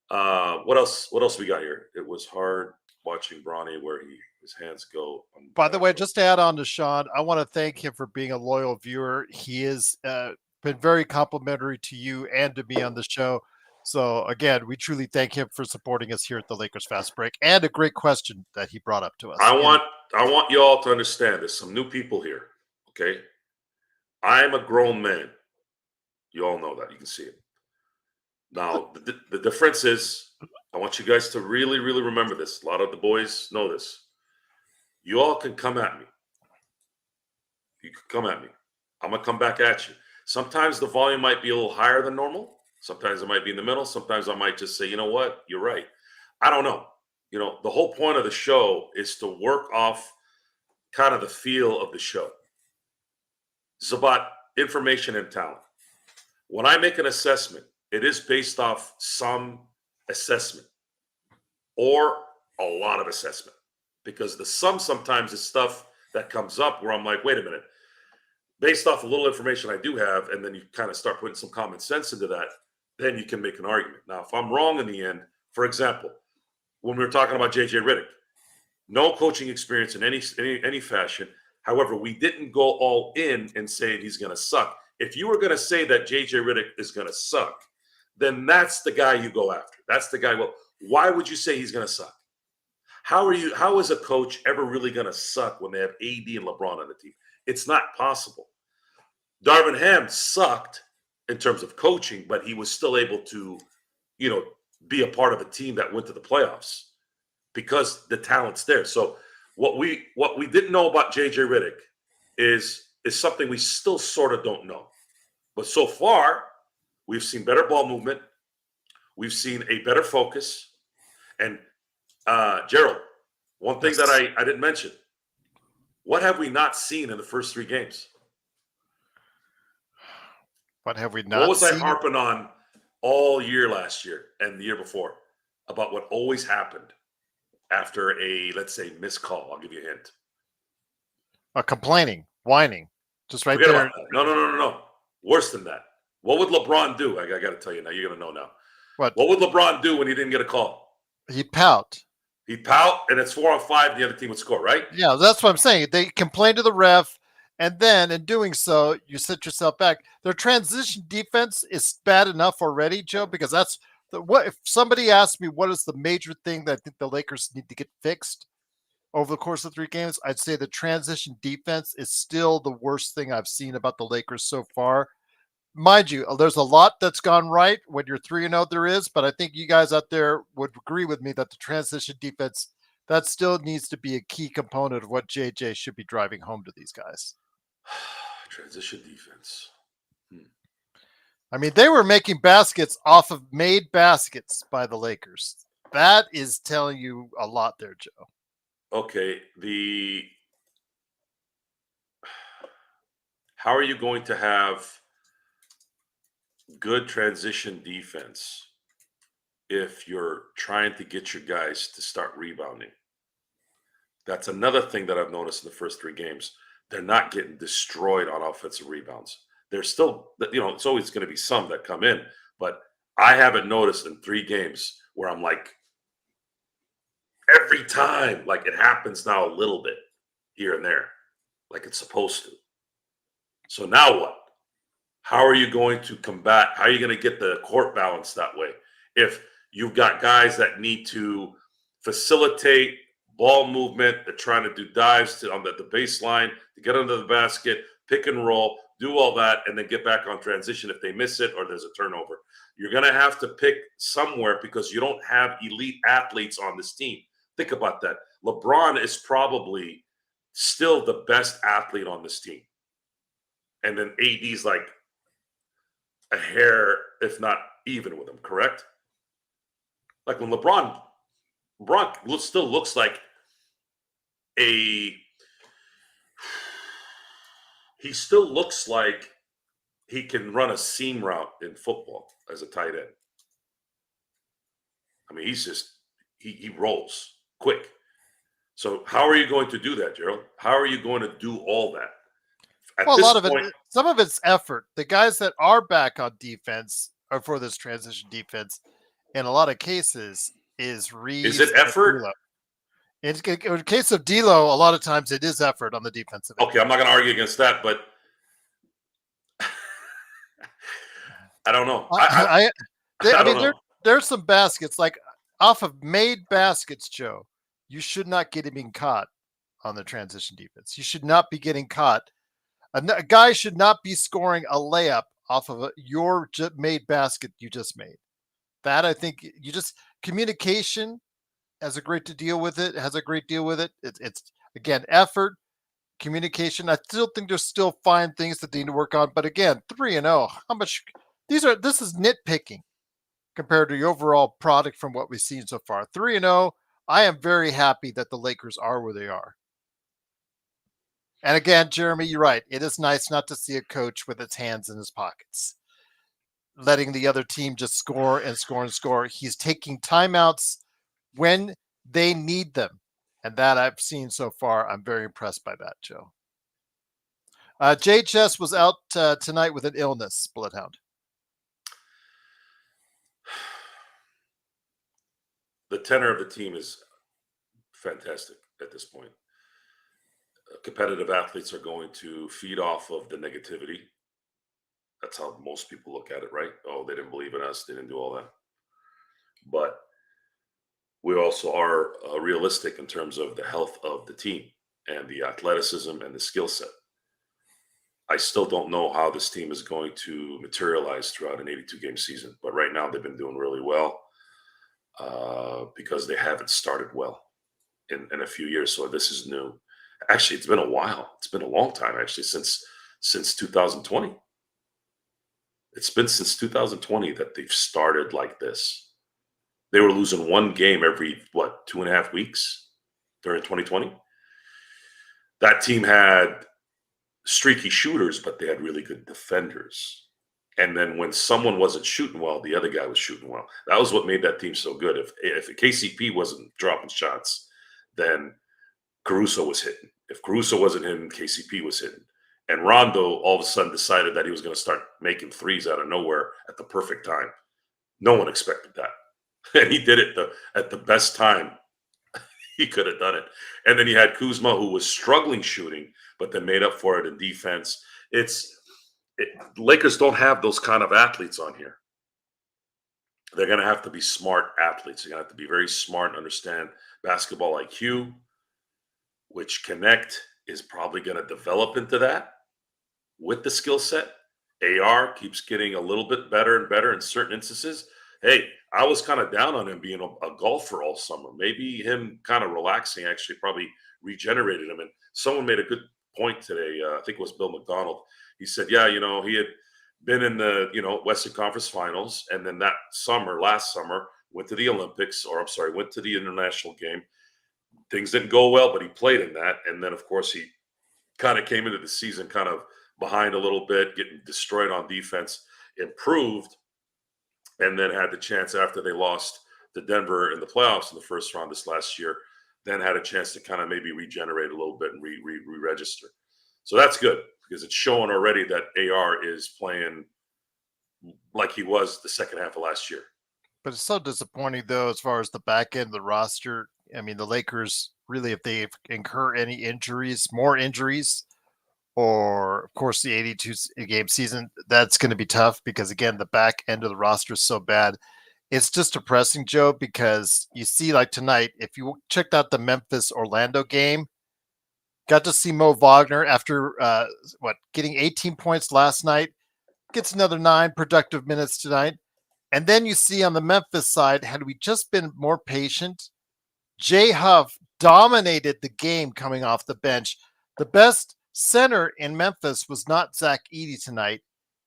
What else? What else we got here? It was hard watching Bronny where his hands go. By the way, just to add on to Sean, I want to thank him for being a loyal viewer. He has been very complimentary to you and to me on the show. So again, we truly thank him for supporting us here at the Lakers Fast Break, and a great question that he brought up to us. I want you all to understand. There's some new people here. Okay, I am a grown man. You all know that. You can see it. Now, the difference is, I want you guys to really, really remember this. A lot of the boys know this. You all can come at me. You can come at me. I'm going to come back at you. Sometimes the volume might be a little higher than normal. Sometimes it might be in the middle. Sometimes I might just say, you know what? You're right. I don't know. The whole point of the show is to work off kind of the feel of the show. It's about information and talent. When I make an assessment, it is based off some assessment or a lot of assessment, because the sum sometimes is stuff that comes up where I'm like, wait a minute, based off a little information I do have, and then you kind of start putting some common sense into that, then you can make an argument. Now, if I'm wrong in the end, for example, when we were talking about JJ Redick, no coaching experience in any fashion. However, we didn't go all in and say he's going to suck. If you were going to say that JJ Redick is going to suck, then that's the guy you go after. That's the guy. Well, why would you say he's going to suck? How is a coach ever really going to suck when they have AD and LeBron on the team? It's not possible. Darvin Ham sucked in terms of coaching, but he was still able to, be a part of a team that went to the playoffs because the talent's there. So what we didn't know about JJ Redick is something we still sort of don't know. But so far, we've seen better ball movement. We've seen a better focus. And Gerald, one thing that I didn't mention, what have we not seen in the first 3 games? What have we not What was seen? I harping on all year last year and the year before about what always happened after a, let's say, missed call? I'll give you a hint. Complaining, whining, just right Forget there. about that. No. Worse than that. What would LeBron do? I got to tell you now. You're going to know now. What would LeBron do when he didn't get a call? He'd pout. He'd pout, and it's 4-on-5, and the other team would score, right? Yeah, that's what I'm saying. They complain to the ref, and then in doing so, you set yourself back. Their transition defense is bad enough already, Joe, because that's what if somebody asked me what is the major thing that I think the Lakers need to get fixed over the course of 3 games, I'd say the transition defense is still the worst thing I've seen about the Lakers so far. Mind you, there's a lot that's gone right when you're 3-0, there is, but I think you guys out there would agree with me that the transition defense, that still needs to be a key component of what JJ should be driving home to these guys. Transition defense. I mean, they were making baskets off of made baskets by the Lakers. That is telling you a lot there, Joe. Okay, how are you going to have good transition defense if you're trying to get your guys to start rebounding? That's another thing that I've noticed in the first 3 games. They're not getting destroyed on offensive rebounds. They're still, it's always going to be some that come in, but I haven't noticed in 3 games where I'm like, every time, like it happens now a little bit here and there, like it's supposed to. So now what? How are you going to combat? How are you going to get the court balance that way? If you've got guys that need to facilitate ball movement, they're trying to do dives on the baseline to get under the basket, pick and roll, do all that, and then get back on transition if they miss it or there's a turnover. You're going to have to pick somewhere because you don't have elite athletes on this team. Think about that. LeBron is probably still the best athlete on this team. And then AD's like a hair, if not even with him, correct? Like when LeBron still looks like he still looks like he can run a seam route in football as a tight end. I mean, he rolls quick. So how are you going to do that, Gerald? How are you going to do all that? Well, a lot of it, some of it's effort. The guys that are back on defense or for this transition defense, in a lot of cases is Reed. Is it effort? In the case of D'Lo, a lot of times it is effort on the defensive end. Okay, I'm not going to argue against that, but I don't know. I don't know. There's some baskets like off of made baskets, Joe. You should not get being caught on the transition defense. You should not be getting caught. A guy should not be scoring a layup off of your made basket you just made. That I think communication has a great deal with it. It's again effort, communication. I still think there's still fine things that they need to work on. But again, 3-0. How much? This is nitpicking compared to the overall product from what we've seen so far. 3-0. I am very happy that the Lakers are where they are. And again, Jeremy, you're right. It is nice not to see a coach with his hands in his pockets, letting the other team just score and score and score. He's taking timeouts when they need them. And that I've seen so far. I'm very impressed by that, Joe. JHS was out tonight with an illness, Bloodhound. The tenor of the team is fantastic at this point. Competitive athletes are going to feed off of the negativity. That's how most people look at it, right? Oh, they didn't believe in us. They didn't do all that. But we also are realistic in terms of the health of the team and the athleticism and the skill set. I still don't know how this team is going to materialize throughout an 82-game season. But right now they've been doing really well because they haven't started well in a few years. So this is new. Actually, it's been a while. It's been a long time, actually, since 2020. It's been since 2020 that they've started like this. They were losing one game every, 2.5 weeks during 2020? That team had streaky shooters, but they had really good defenders. And then when someone wasn't shooting well, the other guy was shooting well. That was what made that team so good. If KCP wasn't dropping shots, then Caruso was hitting. If Caruso wasn't hitting, KCP was hitting. And Rondo all of a sudden decided that he was going to start making threes out of nowhere at the perfect time. No one expected that. And he did it at the best time he could have done it. And then you had Kuzma, who was struggling shooting, but then made up for it in defense. Lakers don't have those kind of athletes on here. They're going to have to be smart athletes. They're going to have to be very smart and understand basketball IQ, which Connect is probably going to develop into that with the skill set. AR keeps getting a little bit better and better in certain instances. Hey, I was kind of down on him being a golfer all summer. Maybe him kind of relaxing actually probably regenerated him. And someone made a good point today. I think it was Bill McDonald. He said, yeah, he had been in the, Western Conference Finals. And then last summer, went to the Olympics, went to the international game. Things didn't go well, but he played in that. And then, of course, he kind of came into the season kind of behind a little bit, getting destroyed on defense, improved, and then had the chance after they lost to Denver in the playoffs in the first round this last year, then had a chance to kind of maybe regenerate a little bit and re-register. So that's good because it's showing already that AR is playing like he was the second half of last year. But it's so disappointing, though, as far as the back end of the roster. I mean, the Lakers really, if they incur any injuries, more injuries, or of course the 82-game season, that's going to be tough because, again, the back end of the roster is so bad. It's just depressing, Joe, because you see, like tonight, if you checked out the Memphis-Orlando game, got to see Mo Wagner after, getting 18 points last night, gets another 9 productive minutes tonight. And then you see on the Memphis side, had we just been more patient, Jay Huff dominated the game coming off the bench. The best center in Memphis was not Zach Edey tonight.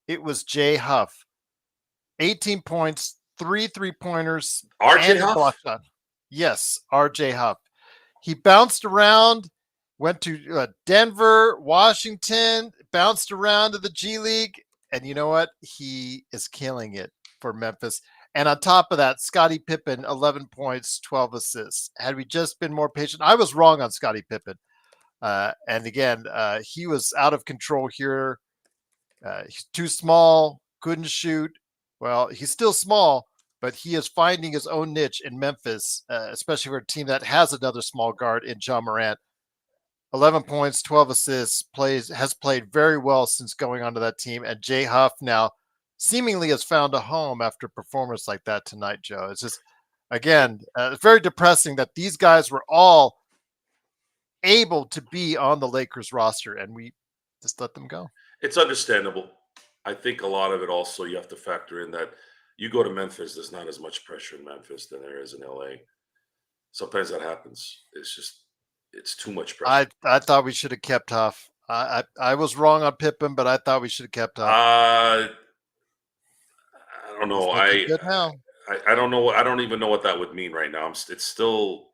It was Jay Huff. 18 points, 3 3-pointers. RJ Huff? Yes, RJ Huff. He bounced around, went to Denver, Washington, bounced around to the G League. And you know what? He is killing it for Memphis. And on top of that, Scottie Pippen, 11 points, 12 assists. Had we just been more patient, I was wrong on Scottie Pippen. And again, he was out of control here. He's too small, couldn't shoot. Well, he's still small, but he is finding his own niche in Memphis, especially for a team that has another small guard in John Morant. 11 points, 12 assists, has played very well since going onto that team. And Jay Huff now seemingly has found a home after a performance like that tonight, Joe. It's just, again, it's very depressing that these guys were all able to be on the Lakers roster and we just let them go. It's understandable. I think a lot of it also you have to factor in that you go to Memphis, there's not as much pressure in Memphis than there is in LA. Sometimes that happens. It's too much pressure. I thought we should have kept Huff. I was wrong on Pippen, but I thought we should have kept Huff. I don't know. Good now. I don't know. I don't even know what that would mean right now. It's still.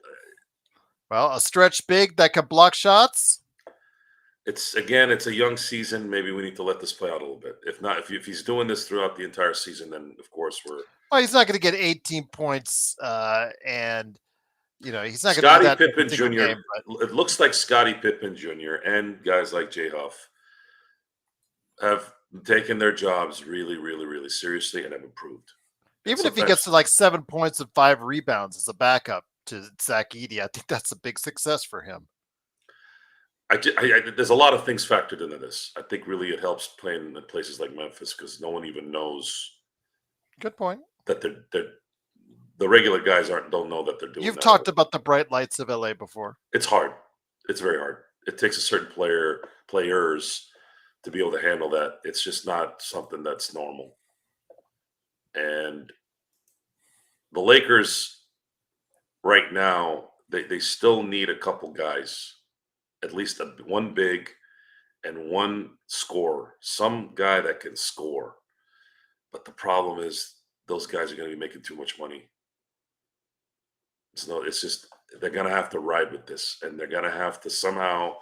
Well, a stretch big that can block shots. It's a young season. Maybe we need to let this play out a little bit. If not, if he's doing this throughout the entire season, then of course we're. Well, he's not going to get 18 points, and he's not going to do Scottie that Pippen Jr. Game, It looks like Scottie Pippen Jr. and guys like Jay Huff have taken their jobs really, really, really seriously and have improved. Even if he gets to like 7 points and 5 rebounds as a backup to Zach Edey, I think that's a big success for him. There's a lot of things factored into this. I think really it helps playing in places like Memphis because no one even knows. Good point. That the regular guys don't know that they're doing. You've talked about the bright lights of LA before. It's hard. It's very hard. It takes a certain players to be able to handle that. It's just not something that's normal. And the Lakers right now, they still need a couple guys, at least one big and one scorer, some guy that can score. But the problem is those guys are going to be making too much money. So it's just they're going to have to ride with this, and they're going to have to somehow.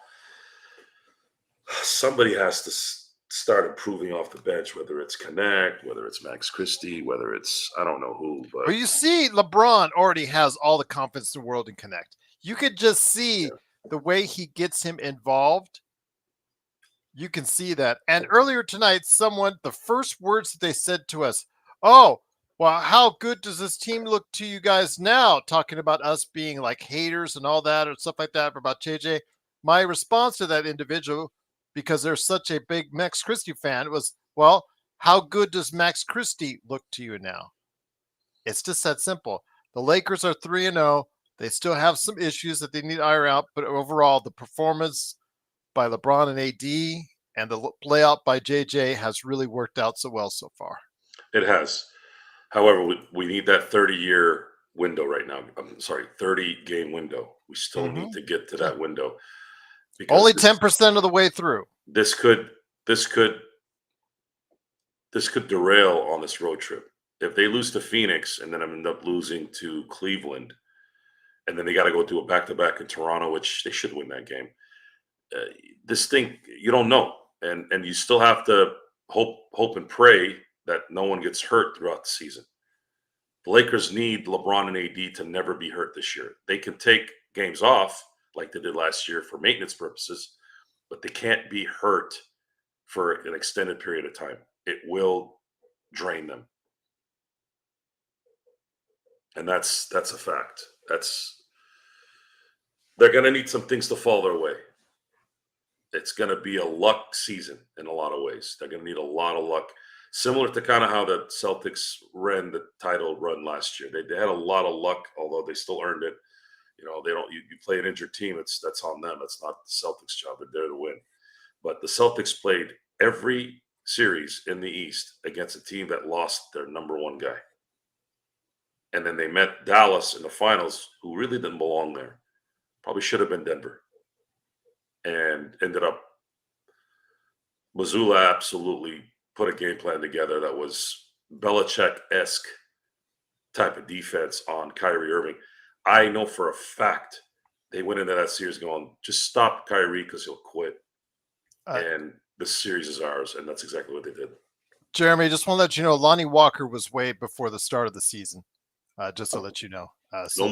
Somebody has to start improving off the bench, whether it's Connect, whether it's Max Christie, whether it's I don't know who. But well, you see, LeBron already has all the confidence in the world in Connect. You could just see the way he gets him involved. You can see that. And earlier tonight, the first words that they said to us, "Oh, well, how good does this team look to you guys now?" Talking about us being like haters and all that or stuff like that about JJ. My response to that individual, because they're such a big Max Christie fan, was, well, how good does Max Christie look to you now? It's just that simple. The Lakers are 3-0. They still have some issues that they need to iron out, but overall, the performance by LeBron and AD and the layout by JJ has really worked out so well so far. It has. However, we need that 30-year window right now. I'm sorry, 30-game window. We still need to get to that window. Only 10% of the way through. This could derail on this road trip. If they lose to Phoenix and then end up losing to Cleveland, and then they got to go do a back-to-back in Toronto, which they should win that game. This thing, you don't know, and you still have to hope and pray that no one gets hurt throughout the season. The Lakers need LeBron and AD to never be hurt this year. They can take games off like they did last year for maintenance purposes, but they can't be hurt for an extended period of time. It will drain them. And that's a fact. They're going to need some things to fall their way. It's going to be a luck season in a lot of ways. They're going to need a lot of luck, similar to kind of how the Celtics ran the title run last year. They had a lot of luck, although they still earned it. They don't. You play an injured team, that's on them. It's not the Celtics' job. They're there to win. But the Celtics played every series in the East against a team that lost their number one guy. And then they met Dallas in the finals, who really didn't belong there. Probably should have been Denver. And ended up, Mazzulla absolutely put a game plan together that was Belichick-esque type of defense on Kyrie Irving. I know for a fact they went into that series going, just stop Kyrie because he'll quit. And the series is ours. And that's exactly what they did. Jeremy, just want to let you know, Lonnie Walker was waived before the start of the season. Just to let you know. No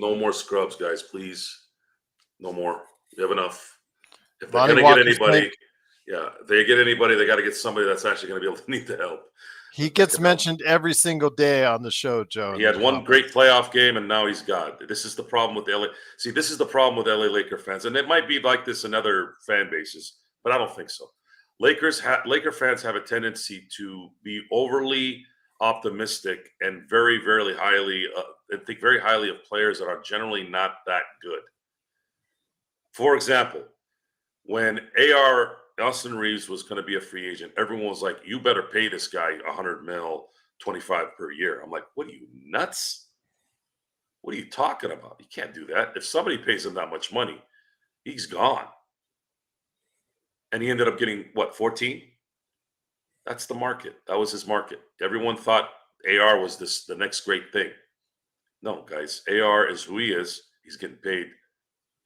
more scrubs, guys, please. No more. We have enough. If they're going to get anybody, if they get anybody, they got to get somebody that's actually going to be able to need the help. He gets mentioned every single day on the show, Joe. He had one great playoff game, and now he's gone. This is the problem with LA. See, this is the problem with LA Laker fans, and it might be like this in other fan bases, but I don't think so. Laker fans have a tendency to be overly optimistic and very, very highly and think very highly of players that are generally not that good. For example, when Austin Reeves was going to be a free agent, everyone was like, "You better pay this guy $100 million, 25 per year." I'm like, "What are you, nuts? What are you talking about? You can't do that. If somebody pays him that much money, he's gone." And he ended up getting what, 14? That's the market. That was his market. Everyone thought AR was the next great thing. No, guys, AR is who he is. He's getting paid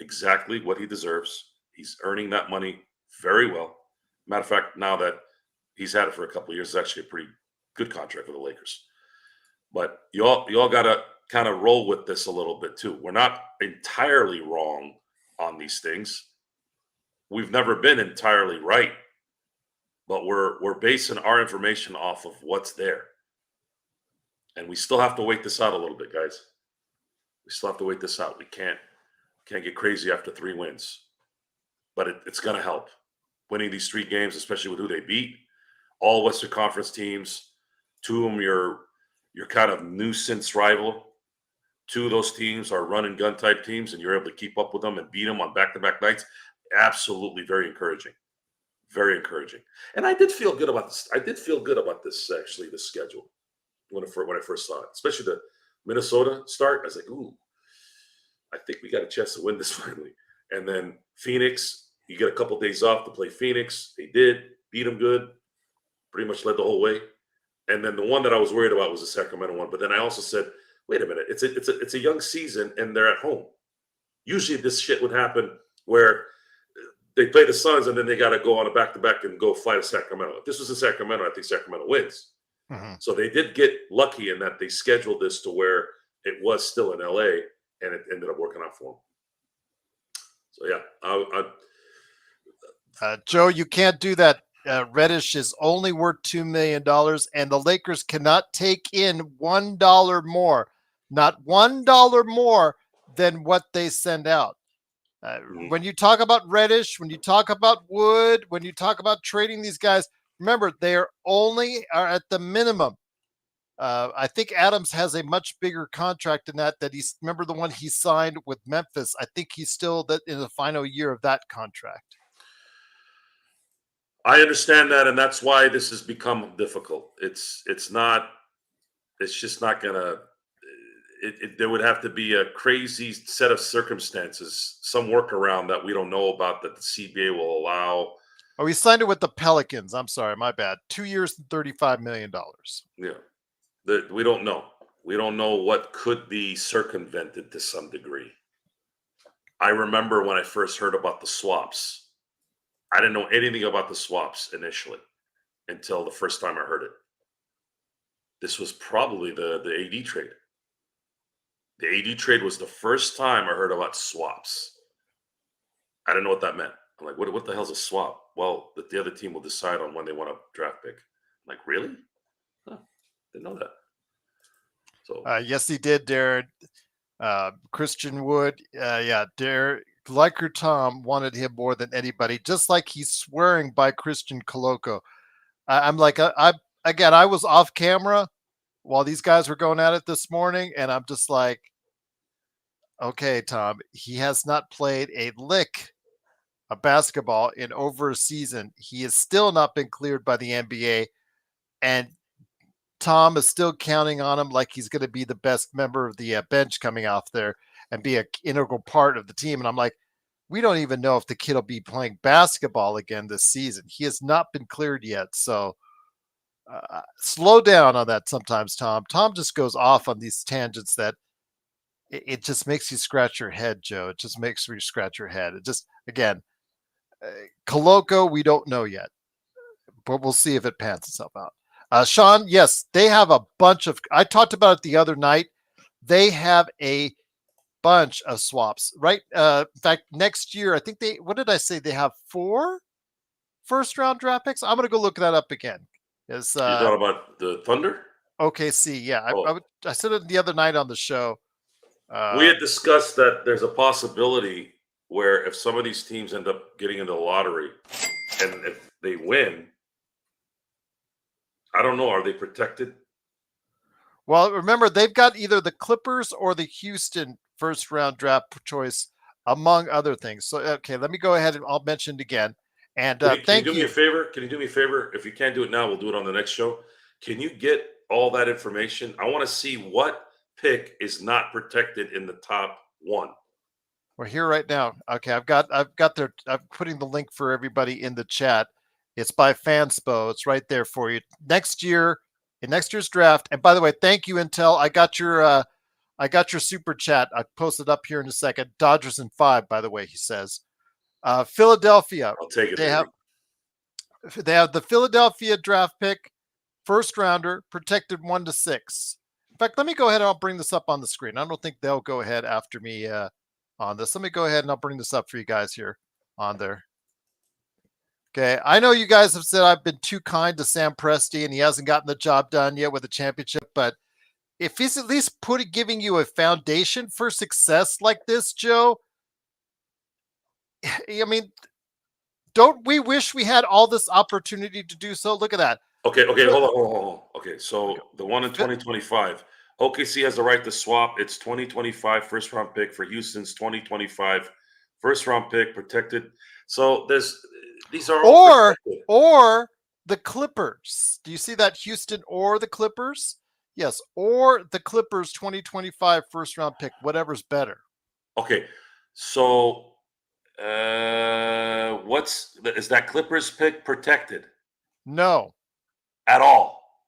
exactly what he deserves. He's earning that money very well. Matter of fact, now that he's had it for a couple of years, it's actually a pretty good contract for the Lakers. But you all got to kind of roll with this a little bit too. We're not entirely wrong on these things. We've never been entirely right, but we're basing our information off of what's there. And we still have to wait this out a little bit, guys. We still have to wait this out. We can't get crazy after 3 wins. But it's going to help. Winning these 3 games, especially with who they beat, all Western Conference teams, 2 of them your kind of nuisance rival. 2 of those teams are run and gun type teams, and you're able to keep up with them and beat them on back-to-back nights. Absolutely very encouraging. Very encouraging. And I did feel good about this. Actually, the schedule when I first saw it, especially the Minnesota start. I was like, ooh, I think we got a chance to win this finally. And then Phoenix, you get a couple of days off to play Phoenix. They did beat them good, pretty much led the whole way. And then the one that I was worried about was the Sacramento one. But then I also said, wait a minute, it's a young season and they're at home. Usually this shit would happen where they play the Suns and then they got to go on a back-to-back and go fight a Sacramento. If this was in Sacramento, I think Sacramento wins. Mm-hmm. So they did get lucky in that they scheduled this to where it was still in LA, and it ended up working out for them. So yeah, Joe, you can't do that. Reddish is only worth $2 million, and the Lakers cannot take in $1 more, not $1 more than what they send out. When you talk about Reddish, when you talk about Wood, when you talk about trading these guys, remember they are at the minimum. I think Adams has a much bigger contract than that. Remember the one he signed with Memphis. I think he's still in the final year of that contract. I understand that, and that's why this has become difficult. It's just not gonna. There would have to be a crazy set of circumstances, some workaround that we don't know about that the CBA will allow. Oh, he signed it with the Pelicans. I'm sorry, my bad. 2 years and $35 million. Yeah, we don't know. We don't know what could be circumvented to some degree. I remember when I first heard about the swaps. I didn't know anything about the swaps initially until the first time I heard it. This was probably the AD trade. The AD trade was the first time I heard about swaps. I didn't know what that meant. I'm like, what the hell's a swap? Well, the other team will decide on when they want a draft pick. I'm like, really? Huh, didn't know that. So yes, he did, Darren. Christian Wood, Darren, Liker Tom wanted him more than anybody, just like he's swearing by Christian Coloco. I'm like, I was off camera while these guys were going at it this morning, and I'm just like, okay, Tom, he has not played a lick of basketball in over a season. He has still not been cleared by the NBA, and Tom is still counting on him like he's going to be the best member of the bench coming off there and be an integral part of the team. And I'm like, we don't even know if the kid will be playing basketball again this season. He has not been cleared yet. So slow down on that sometimes, Tom. Tom just goes off on these tangents that it just makes you scratch your head, Joe. It just makes you scratch your head. It just, again, Coloco, we don't know yet, but we'll see if it pans itself out. Sean, yes, they have a bunch of, I talked about it the other night. They have a bunch of swaps, right? In fact, next year, I think what did I say? They have 4 first-round draft picks. I'm going to go look that up again. Is You thought about the Thunder? OKC? Yeah, Oh, I said it the other night on the show. we had discussed that there's a possibility where if some of these teams end up getting into the lottery, and if they win, I don't know, are they protected? Well, remember they've got either the Clippers or the Houston first round draft choice, among other things. So okay, let me go ahead and I'll mention it again. And Can you thank do me you. a favor? Can you do me a favor? If you can't do it now, we'll do it on the next show. Can you get all that information? I want to see what pick is not protected in the top one. We're here right now. Okay, I've got their. I'm putting the link for everybody in the chat. It's by Fanspo. It's right there for you. Next year, in next year's draft. And by the way, thank you, Intel. I got your super chat. I posted up here in a second. Dodgers in 5, by the way, he says. Philadelphia. I'll take it. They have the Philadelphia draft pick, first rounder, protected 1-6. In fact, let me go ahead and I'll bring this up on the screen. I don't think they'll go ahead after me on this. Let me go ahead and I'll bring this up for you guys here on there. Okay, I know you guys have said I've been too kind to Sam Presti and he hasn't gotten the job done yet with the championship, but if he's at least giving you a foundation for success like this, Joe, I mean, don't we wish we had all this opportunity to do so? Look at that. Okay, hold on. Okay, so the one in 2025, OKC has the right to swap its 2025 first round pick for Houston's 2025 first round pick protected. So these are all protected. Or the Clippers. Do you see that? Houston or the Clippers? Yes, or the Clippers 2025 first round pick, whatever's better. Okay, so is that Clippers pick protected? No. At all?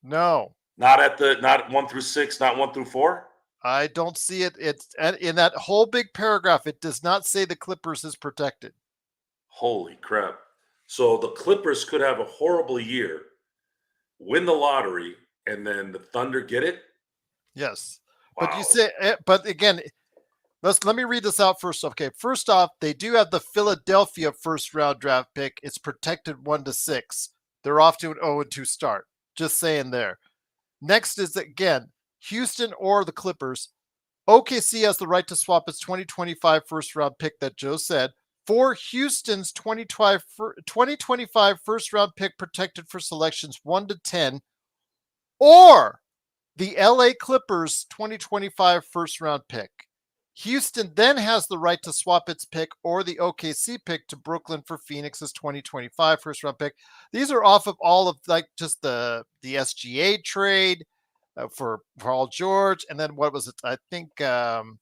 No. Not 1 through 6, not 1 through 4? I don't see it. It's in that whole big paragraph. It does not say the Clippers is protected. Holy crap. So the Clippers could have a horrible year, win the lottery, and then the Thunder get it? Yes. Wow. But you say, but again, let me read this out first. Okay. First off, they do have the Philadelphia first round draft pick. It's protected 1-6. They're off to an 0-2 start. Just saying there. Next is, again, Houston or the Clippers. OKC has the right to swap its 2025 first round pick that Joe said for Houston's 2025 first round pick protected for selections 1-10, or the LA Clippers 2025 first round pick. Houston then has the right to swap its pick or the OKC pick to Brooklyn for Phoenix's 2025 first round pick. These are off of all of like just the SGA trade for Paul George. And then what was it? I think the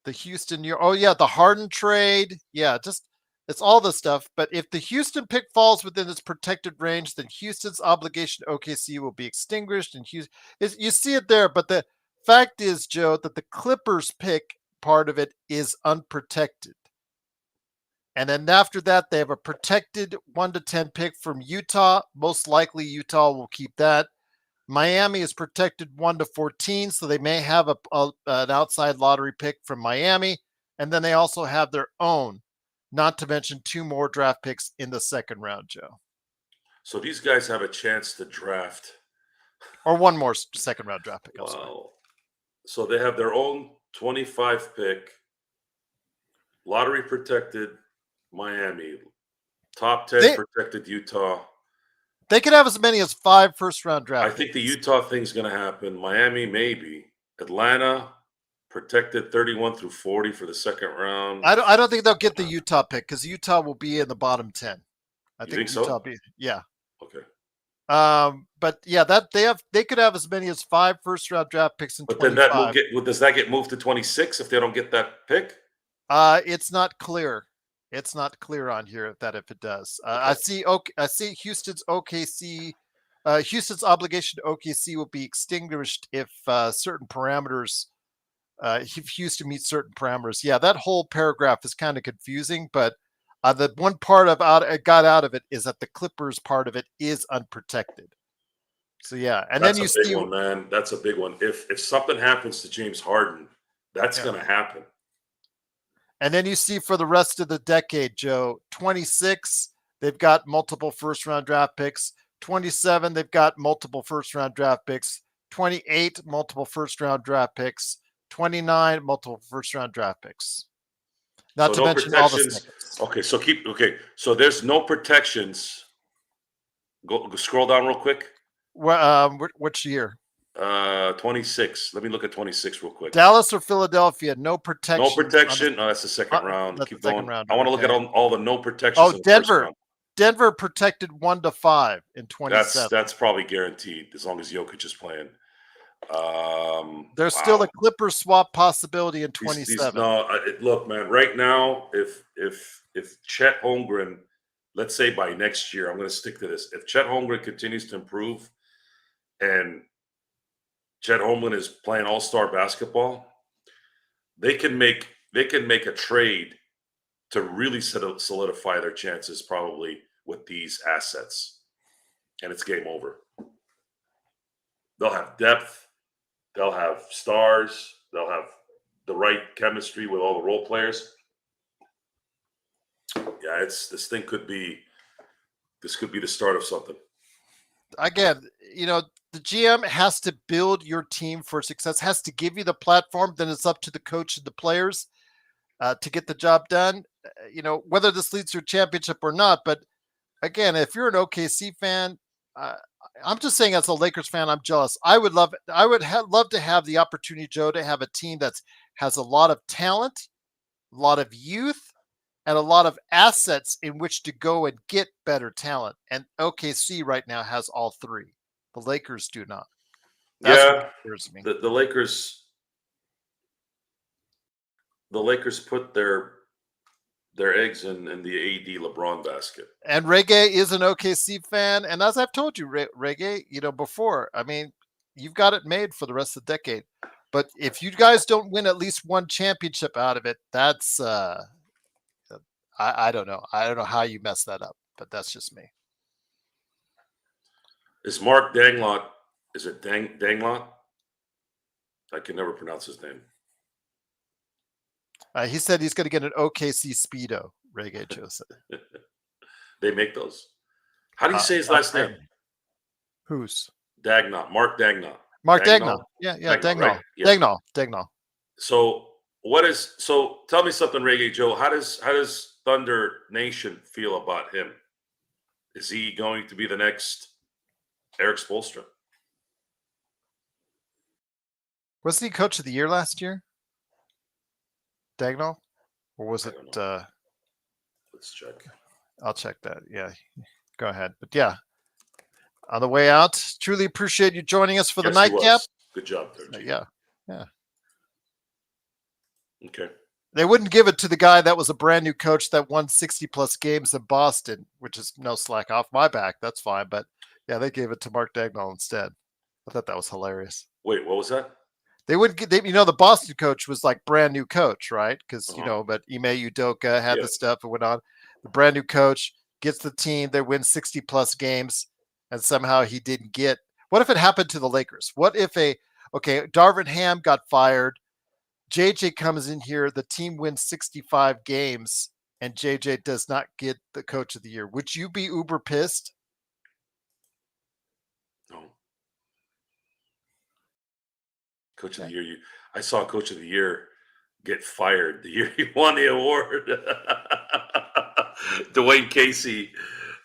Houston, the Harden trade. Yeah, just it's all this stuff. But if the Houston pick falls within its protected range, then Houston's obligation to OKC will be extinguished. And you see it there, but the fact is, Joe, that the Clippers pick part of it is unprotected. And then after that, they have a protected 1-10 pick from Utah. Most likely Utah will keep that. Miami is protected 1-14, so they may have an outside lottery pick from Miami. And then they also have their own, not to mention 2 more draft picks in the second round, Joe. So these guys have a chance to draft. Or 1 more second round draft pick. Wow. So they have their own 25 pick, lottery protected Miami, top 10 protected Utah. They could have as many as 5 first round draft picks. I think the Utah thing's going to happen. Miami, maybe. Atlanta, protected 31 through 40 for the second round. I don't think they'll get the Utah pick because Utah will be in the bottom 10. I think Utah so? Yeah. Okay. But yeah, that they could have as many as 5 first round draft picks in 25. But then does that get moved to 26 if they don't get that pick? It's not clear. It's not clear on here if it does. Okay. I see Houston's OKC. Houston's obligation to OKC will be extinguished if certain parameters. If Houston meets certain parameters. Yeah, that whole paragraph is kind of confusing, but the one part I got out of it is that the Clippers part of it is unprotected. So yeah, and that's then you a big see one, man. That's a big one. If something happens to James Harden, that's going to happen. And then you see for the rest of the decade, Joe, 26, they've got multiple first round draft picks. 27, they've got multiple first-round draft picks. 28, multiple first-round draft picks. 29, multiple first-round draft picks. Not to mention all the snippets. Okay, so there's no protections. Go scroll down real quick. Which year? 26. Let me look at 26 real quick. Dallas or Philadelphia? No protection. No protection. No, that's the second round. That's Keep the second going. round. I want to look at all the no protections. Oh, Denver. Denver protected 1-5 in 27. That's probably guaranteed as long as Jokic is playing. There's still a Clippers swap possibility in 27. Look, man. Right now, if Chet Holmgren, let's say by next year, I'm going to stick to this. If Chet Holmgren continues to improve, and Chet Holmgren is playing all-star basketball, they can make a trade to really solidify their chances probably with these assets, and it's game over. They'll have depth. They'll have stars. They'll have the right chemistry with all the role players. Yeah, this could be the start of something. Again, the GM has to build your team for success, has to give you the platform. Then it's up to the coach and the players to get the job done. Whether this leads to a championship or not. But again, if you're an OKC fan, I'm just saying as a Lakers fan, I'm jealous. I would love to have the opportunity, Joe, to have a team that has a lot of talent, a lot of youth, and a lot of assets in which to go and get better talent. And OKC right now has all three. The Lakers do not. That's what scares me. The Lakers put their eggs in the AD LeBron basket. And Reggae is an OKC fan. And as I've told you, Reggae, before, I mean, you've got it made for the rest of the decade. But if you guys don't win at least one championship out of it, that's I don't know. I don't know how you mess that up, but that's just me. Is Mark Danglot? Is it Danglot? I can never pronounce his name. He said he's going to get an OKC Speedo. Reggae Joe said. They make those. How do you say his last name? Whose? Dagnall. Mark Dagnall. Mark Dagnall. Yeah, Dagnall. Right? Yeah. Dagnall. So tell me something, Reggae Joe. How does Thunder Nation feel about him? Is he going to be the next Eric Spoelstra? Wasn't he coach of the year last year? Dagnall? Or was it let's check. I'll check that. Yeah. Go ahead. But yeah. On the way out, truly appreciate you joining us for the nightcap. Good job there. Yeah. Okay. They wouldn't give it to the guy that was a brand new coach that won 60 plus games in Boston, which is no slack off my back. That's fine. But yeah, they gave it to Mark Dagnall instead. I thought that was hilarious. Wait, what was that? They wouldn't get, the Boston coach was like brand new coach, right? Because, but Ime Udoka had the stuff and went on. The brand new coach gets the team, they win 60 plus games, and somehow he didn't get. What if it happened to the Lakers? What if Darvin Ham got fired? JJ comes in here, the team wins 65 games, and JJ does not get the coach of the year. Would you be uber pissed? No. Coach of the year. I saw Coach of the Year get fired the year he won the award. Dwayne Casey.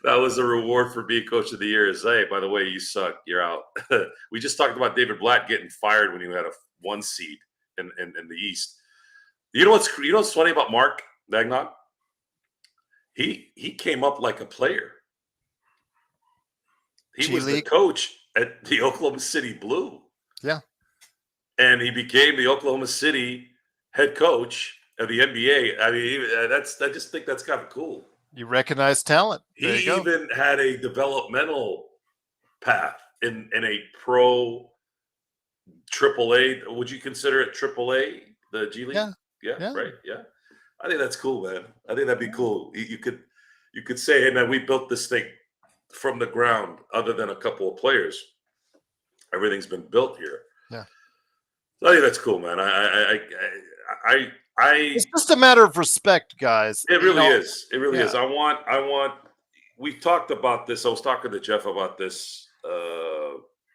That was a reward for being Coach of the Year. Is, hey, by the way, you suck. You're out. We just talked about David Blatt getting fired when he had a 1 seed in the East. You know what's funny about Mark Dagnall? He came up like a player. He was the coach at the Oklahoma City Blue. Yeah. And he became the Oklahoma City head coach of the NBA. I mean, I just think that's kind of cool. You recognize talent. There he even had a developmental path in a pro AAA. Would you consider it AAA, the G League? Yeah, right. Yeah. I think that's cool, man. I think that'd be cool. You could say, hey, man, we built this thing from the ground, other than a couple of players. Everything's been built here. Yeah. So I think that's cool, man. It's just a matter of respect, guys. It really is. It really is. I want we've talked about this. I was talking to Jeff about this,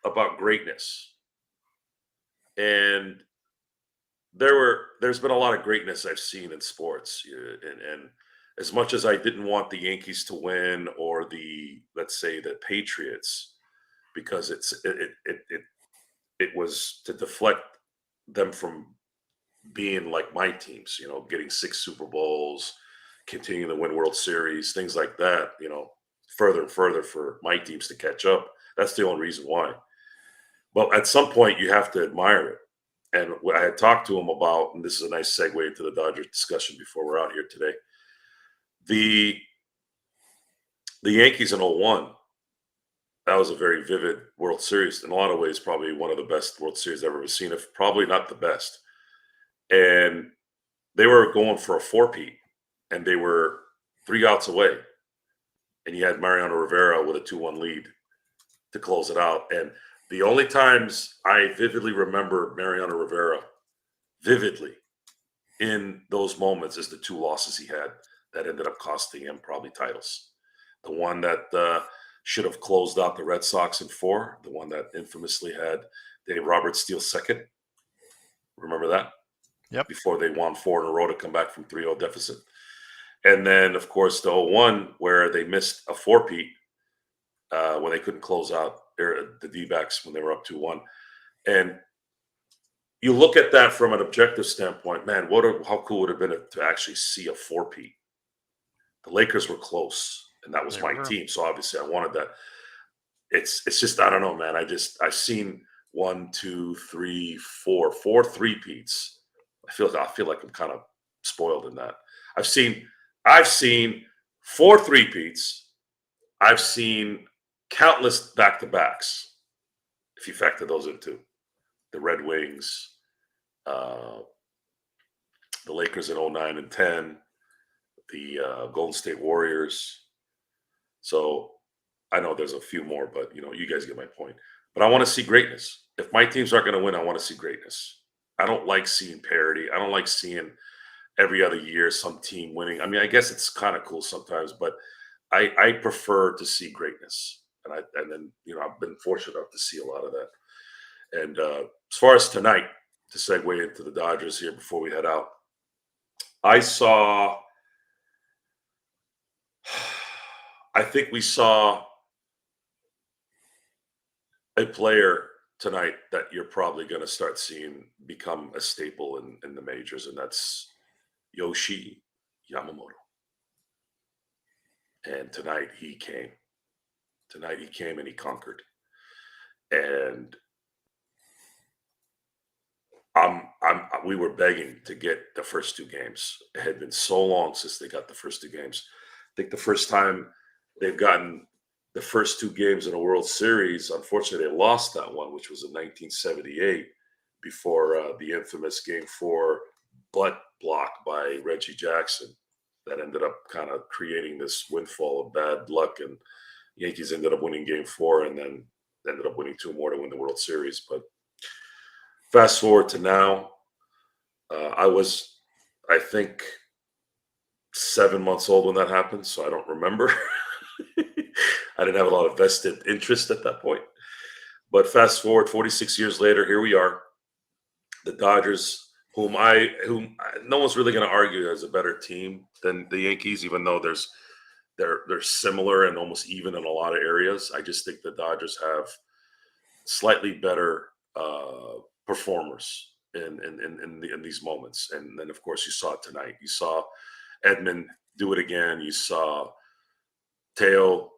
about greatness, and there's been a lot of greatness I've seen in sports, and as much as I didn't want the Yankees to win or the, let's say, the Patriots, because it was to deflect them from being like my teams, getting 6 Super Bowls, continuing to win World Series, things like that, further and further for my teams to catch up. That's the only reason why. But at some point, you have to admire it. And what I had talked to him about, and this is a nice segue into the Dodgers discussion before we're out here today. The Yankees in '01, that was a very vivid World Series. In a lot of ways, probably one of the best World Series I've ever seen, if probably not the best. And they were going for a four-peat, and they were 3 outs away. And you had Mariano Rivera with a 2-1 lead to close it out. And the only times I vividly remember Mariano Rivera vividly in those moments is the 2 losses he had that ended up costing him probably titles. The one that should have closed out the Red Sox in 4, the one that infamously had Dave Roberts steal second. Remember that? Yep. Before they won 4 in a row to come back from 3-0 deficit. And then, of course, the 01 where they missed a four-peat when they couldn't close out the D-backs when they were up 2-1. And you look at that from an objective standpoint, man, how cool would it have been to actually see a four-peat? The Lakers were close, and that was my team, so obviously I wanted that. It's just, I don't know, man. I've seen 1, 2, 3, 4 three-peats. I feel like I'm kind of spoiled in that. I've seen 4 three-peats. I've seen countless back-to-backs, if you factor those into the Red Wings, the Lakers in 09 and 10, the Golden State Warriors. So I know there's a few more, but you guys get my point. But I want to see greatness. If my teams aren't going to win, I want to see greatness. I don't like seeing parity. I don't like seeing every other year some team winning. I mean, I guess it's kind of cool sometimes, but I prefer to see greatness. And then I've been fortunate enough to see a lot of that. And as far as tonight, to segue into the Dodgers here before we head out, I think we saw a player tonight that you're probably going to start seeing become a staple in the majors, and that's Yoshi Yamamoto. And tonight he came. Tonight he came and he conquered. And we were begging to get the first 2 games. It had been so long since they got the first 2 games. I think the first time they've gotten the first 2 games in a World Series, unfortunately, they lost that one, which was in 1978, before the infamous Game 4 butt block by Reggie Jackson that ended up kind of creating this windfall of bad luck. And Yankees ended up winning Game 4 and then ended up winning 2 more to win the World Series. But fast forward to now, I was, I think, 7 months old when that happened, so I don't remember. I didn't have a lot of vested interest at that point. But fast forward 46 years later, here we are. The Dodgers, whom no one's really going to argue as a better team than the Yankees, even though they're similar and almost even in a lot of areas. I just think the Dodgers have slightly better performers in these moments. And then, of course, you saw it tonight. You saw Edman do it again. You saw Teo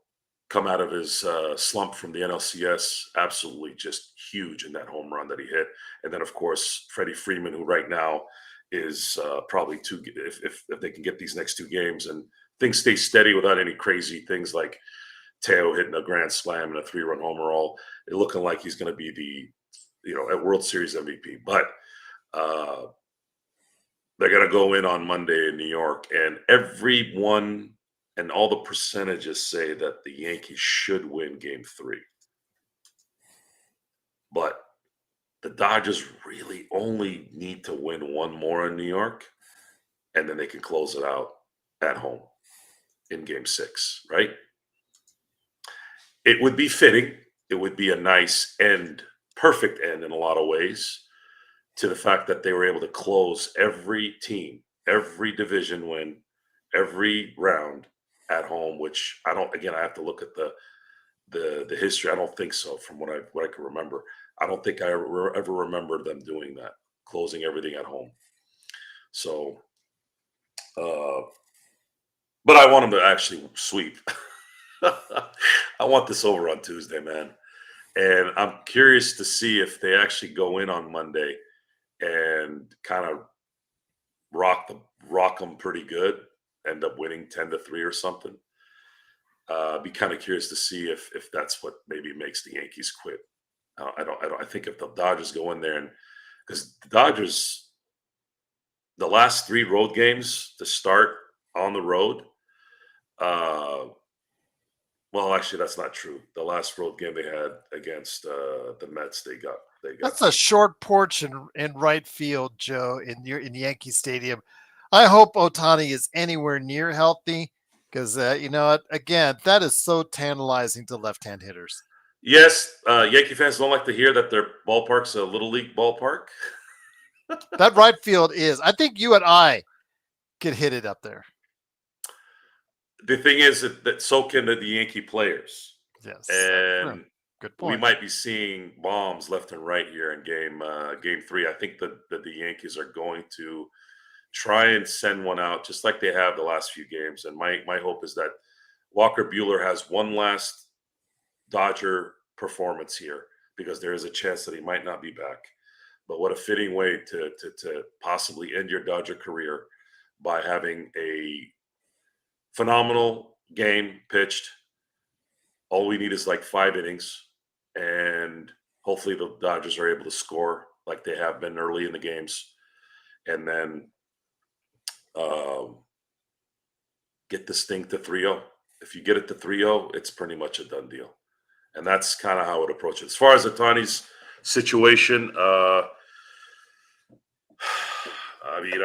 come out of his slump from the NLCS, absolutely just huge in that home run that he hit. And then, of course, Freddie Freeman, who right now is probably if they can get these next 2 games and things stay steady without any crazy things like Teo hitting a grand slam and a 3-run homer, all looking like he's going to be the a World Series MVP. But they're going to go in on Monday in New York, and everyone and all the percentages say that the Yankees should win Game 3. But the Dodgers really only need to win 1 more in New York, and then they can close it out at home in Game 6, right? it would be fitting. It would be a nice end, perfect end in a lot of ways, to the fact that they were able to close every team, every division win, every round at home. Which I don't. Again, I have to look at the history. I don't think so. From what I can remember, I don't think I ever remember them doing that, closing everything at home. So, uh, but I want them to actually sweep. I want this over on Tuesday, man. And I'm curious to see if they actually go in on Monday and kind of rock them pretty good, end up winning 10-3 or something. Be kind of curious to see if that's what maybe makes the Yankees quit. I think if the Dodgers go in there, and because the Dodgers, the last 3 road games to start on the road, uh, well, actually, that's not true. The last road game they had against the Mets, they got That's a short porch in right field, Joe, in Yankee Stadium. I hope Otani is anywhere near healthy because you know what? Again, that is so tantalizing to left-hand hitters. Yes, Yankee fans don't like to hear that their ballpark's a little league ballpark. That right field is. I think you and I could hit it up there. The thing is that so can the Yankee players, Yes, and good we point. might be seeing bombs left and right here in game 3. I think that the Yankees are going to try and send one out just like they have the last few games. And my hope is that Walker Buehler has one last Dodger performance here, because there is a chance that he might not be back. But what a fitting way to possibly end your Dodger career, by having a phenomenal game pitched. All we need is like 5 innings, and hopefully the Dodgers are able to score like they have been early in the games, and then um, get this thing to 3-0. If you get it to 3-0, it's pretty much a done deal. And that's kind of how I would approach it. As far as Otani's situation, I mean,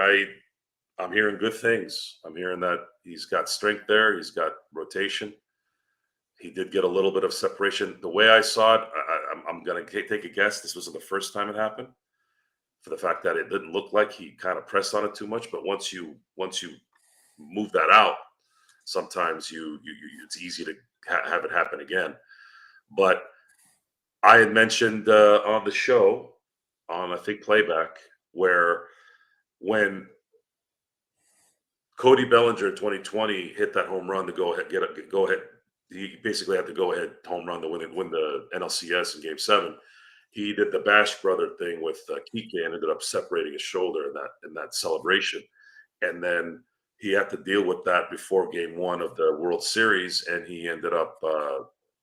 I'm hearing good things. I'm hearing that he's got strength there. He's got rotation. He did get a little bit of separation. The way I saw it, I'm going to take a guess. This wasn't the first time it happened, for the fact that it didn't look like he kind of pressed on it too much. But once you move that out, sometimes it's easy to have it happen again. But I had mentioned on the show, on I think playback, where when Cody Bellinger in 2020 hit that home run to go ahead, he basically had to go ahead home run to win the NLCS in Game 7. He did the Bash brother thing with Kike and ended up separating his shoulder in that celebration, and then he had to deal with that before Game 1 of the World Series, and he ended up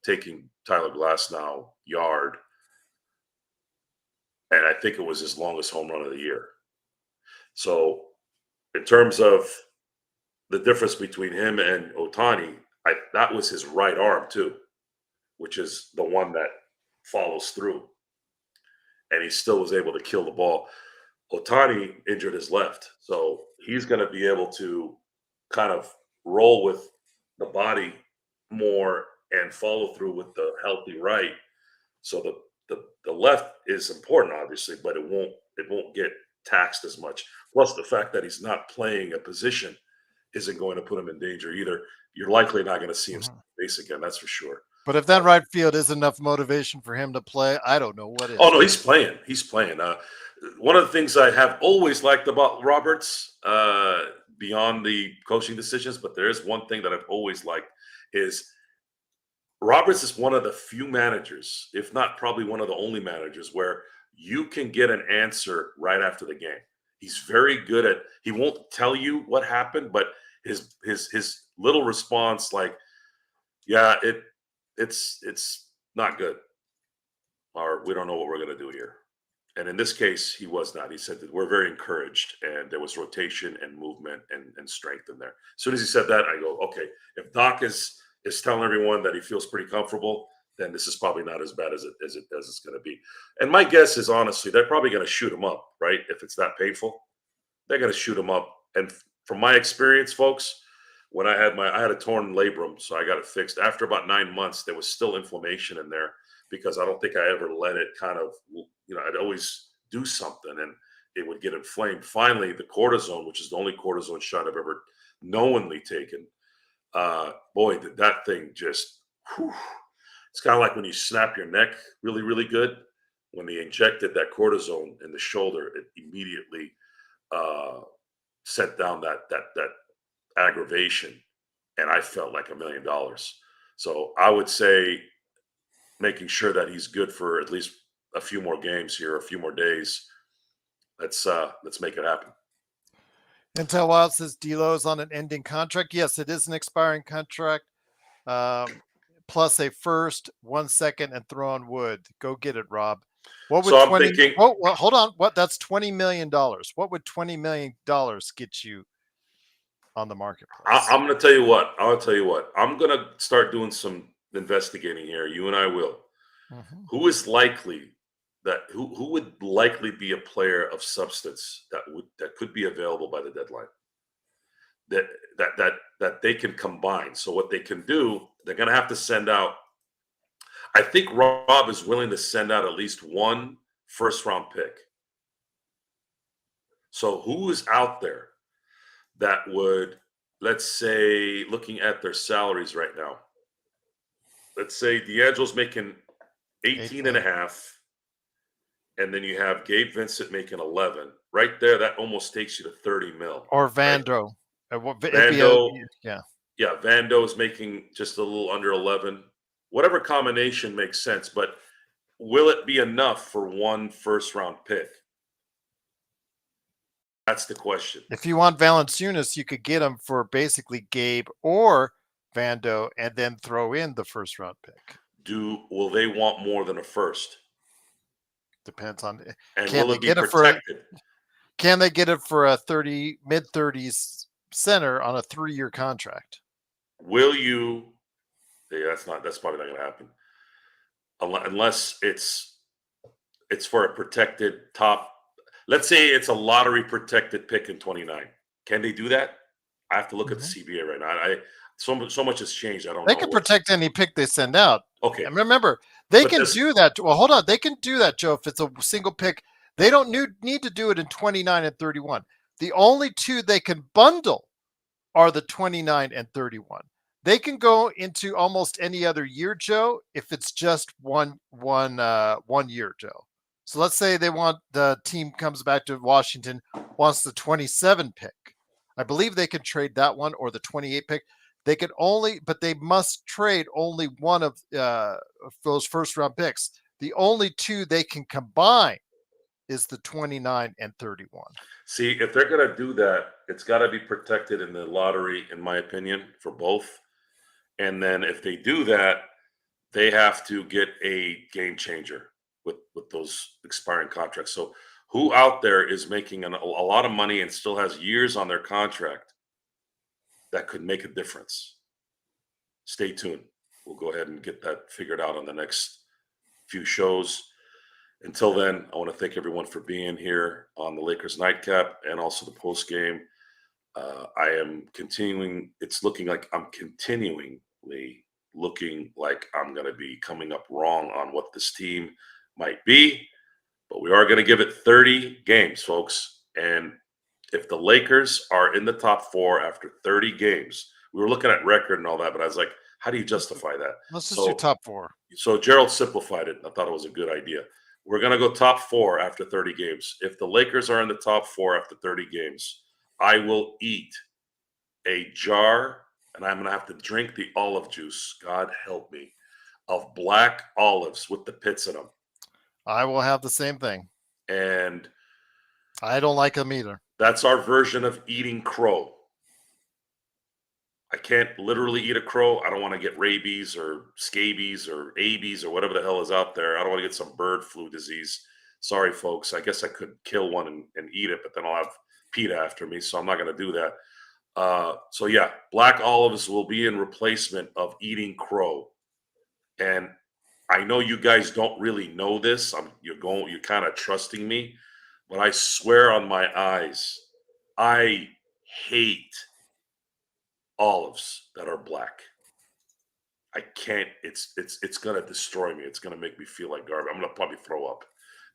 taking Tyler Glasnow yard, and I think it was his longest home run of the year. So, in terms of the difference between him and Otani, that was his right arm too, which is the one that follows through, and he still was able to kill the ball. Otani injured his left, so he's going to be able to kind of roll with the body more and follow through with the healthy right. So the left is important, obviously, but it won't get taxed as much. Plus, the fact that he's not playing a position isn't going to put him in danger either. You're likely not going to see him base again, that's for sure. But if that right field is enough motivation for him to play, I don't know what is. Oh no, he's playing. He's playing. One of the things I have always liked about Roberts, beyond the coaching decisions, but there is one thing that I've always liked, is Roberts is one of the few managers, if not probably one of the only managers, where you can get an answer right after the game. He's very good at. He won't tell you what happened, but his little response, like, "Yeah, it's not good," or "We don't know what we're going to do here." And in this case, he was not. He said that we're very encouraged, and there was rotation and movement and strength in there. As soon as he said that, I go, okay, if Doc is telling everyone that he feels pretty comfortable, then this is probably not as bad as it's going to be. And my guess is, honestly, they're probably going to shoot him up, right? If it's that painful, they're going to shoot him up. And from my experience, folks, when I had a torn labrum, so I got it fixed. After about 9 months, there was still inflammation in there because I don't think I ever let it kind of, I'd always do something and it would get inflamed. Finally, the cortisone, which is the only cortisone shot I've ever knowingly taken, boy, did that thing just, whew. It's kind of like when you snap your neck really, really good. When they injected that cortisone in the shoulder, it immediately set down that aggravation, and I felt like $1 million. So I would say making sure that he's good for at least a few more games here, a few more days. Let's make it happen. Intel Wild says D'Lo is on an ending contract. Yes, it is an expiring contract. Plus a first, 1 second, and throw on wood. Go get it, Rob. What would So I'm thinking. Oh, well, hold on. What? That's $20 million. What would $20 million get you on the marketplace? I'm going to tell you what. I'll tell you what. I'm going to start doing some investigating here. You and I will. Mhm. Who is likely who would likely be a player of substance that could be available by the deadline? That they can combine. So what they can do, they're going to have to send out. I think Rob is willing to send out at least one first-round pick. So who is out there that would, let's say, looking at their salaries right now, let's say D'Angelo's making 18 and a half, and then you have Gabe Vincent making 11. Right there, that almost takes you to 30 mil. Or Vando. Right? Vando, yeah. Yeah, Vando is making just a little under 11. Whatever combination makes sense, but will it be enough for one first-round pick? That's the question. If you want Valanciunas, you could get him for basically Gabe or Vando, and then throw in the first round pick. Will they want more than a first? Depends on. And Can will they it be get protected? Can they get it for a mid-30s center on a 3-year contract? Will you? Yeah, that's probably not going to happen unless it's for a protected top. Let's say it's a lottery protected pick in 29. Can they do that? I have to look at the CBA right now. So much has changed. I don't know. They can protect any pick they send out. Okay. And remember, they can do that. Well, hold on. They can do that, Joe, if it's a single pick. They don't need to do it in 29 and 31. The only two they can bundle are the 29 and 31. They can go into almost any other year, Joe, if it's just one year, Joe. So let's say the team comes back to Washington, wants the 27 pick. I believe they can trade that one or the 28 pick. They can but they must trade only one of those first round picks. The only two they can combine is the 29 and 31. See, if they're going to do that, it's got to be protected in the lottery, in my opinion, for both. And then if they do that, they have to get a game changer with those expiring contracts. So who out there is making a lot of money and still has years on their contract that could make a difference? Stay tuned. We'll go ahead and get that figured out on the next few shows. Until then, I want to thank everyone for being here on the Lakers Nightcap and also the post game. I am continuing. It's looking like I'm continually looking like I'm going to be coming up wrong on what this team might be. But we are going to give it 30 games, folks. And if the Lakers are in the top 4 after 30 games, we were looking at record and all that, but I was like, how do you justify that? Let's just do top 4. So Gerald simplified it. I thought it was a good idea. We're going to go top 4 after 30 games. If the Lakers are in the top 4 after 30 games, I will eat a jar, and I'm going to have to drink the olive juice, God help me, of black olives with the pits in them. I will have the same thing. And I don't like them either. That's our version of eating crow. I can't literally eat a crow. I don't want to get rabies or scabies or ABs or whatever the hell is out there. I don't want to get some bird flu disease. Sorry, folks. I guess I could kill one and eat it, but then I'll have PETA after me, so I'm not going to do that. So yeah, black olives will be in replacement of eating crow. And I know you guys don't really know this. You're kind of trusting me, but I swear on my eyes, I hate olives that are black. I can't. It's gonna destroy me. It's gonna make me feel like garbage. I'm gonna probably throw up.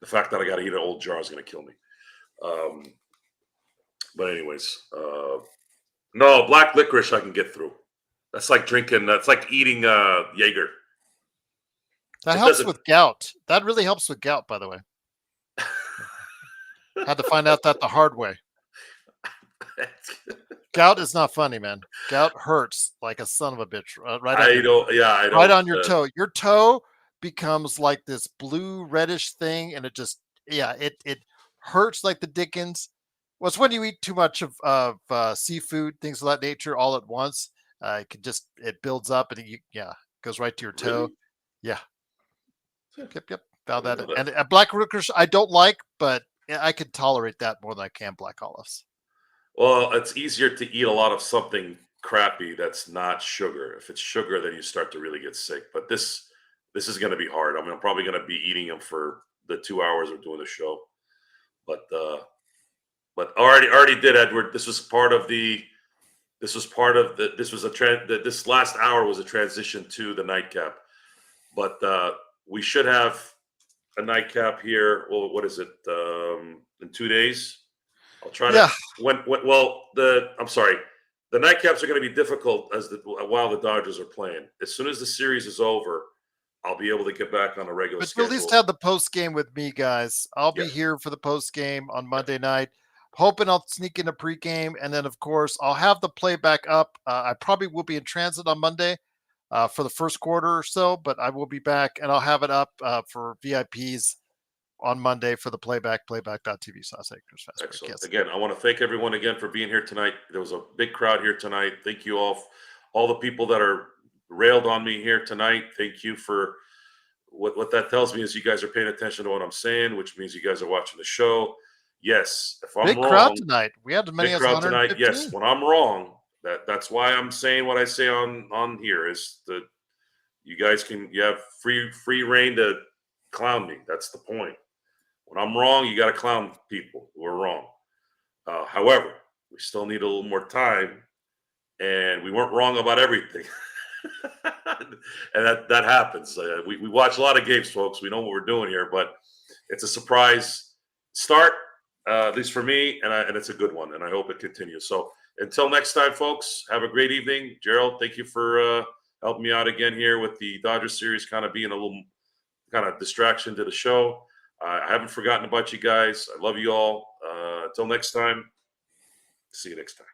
The fact that I got to eat an old jar is gonna kill me. But anyways, no, black licorice I can get through. That's like drinking. That's like eating Jaeger. That It helps doesn't. with gout. That really helps with gout, by the way. Had to find out that the hard way. Gout is not funny, man. Gout hurts like a son of a bitch. Right on I your don't. Yeah, I right don't. on your toe. Your toe becomes like this blue reddish thing, and it just it hurts like the dickens. Well, it's when you eat too much of seafood, things of that nature, all at once. It builds up and goes right to your toe. Really? Yeah, yep. I Found didn't that. know that. And black licorice I don't like, but I could tolerate that more than I can black olives. Well, it's easier to eat a lot of something crappy that's not sugar. If it's sugar, then you start to really get sick. But this is going to be hard. I mean, I'm probably going to be eating them for the 2 hours of doing the show. But already did, Edward. This was part of the. This was part of the. This was a trend. This last hour was a transition to the nightcap. But we should have a nightcap here. Well, what is it? In 2 days. I'll try to Yeah, I'm sorry. The nightcaps are going to be difficult while the Dodgers are playing. As soon as the series is over, I'll be able to get back on a regular but you at least schedule. have the post game with me, guys. I'll Yeah, be here for the post game on yeah, Monday night. Hoping I'll sneak in a pregame, and then of course I'll have the playback up. I probably will be in transit on Monday for the first quarter or so, but I will be back, and I'll have it up for VIPs on Monday for the playback.tv/Lakers Fast Break. excellent. Yes, Again, I want to thank everyone again for being here tonight. There was a big crowd here tonight. Thank you all the people that are railed on me here tonight. Thank you for what that tells me is you guys are paying attention to what I'm saying, which means you guys are watching the show. Yes, if I'm big crowd wrong, tonight. We had as many big as crowd tonight. Yes, 115. when I'm wrong, that's why I'm saying what I say on here is that you have free reign to clown me. That's the point. When I'm wrong, you got to clown people who are wrong. However, we still need a little more time, and we weren't wrong about everything. And that happens. We watch a lot of games, folks. We know what we're doing here, but it's a surprise start, at least for me, and it's a good one, and I hope it continues. So until next time, folks, have a great evening. Gerald, thank you for helping me out again here with the Dodgers series, kind of being a little kind of distraction to the show. I haven't forgotten about you guys. I love you all. Until next time, see you next time.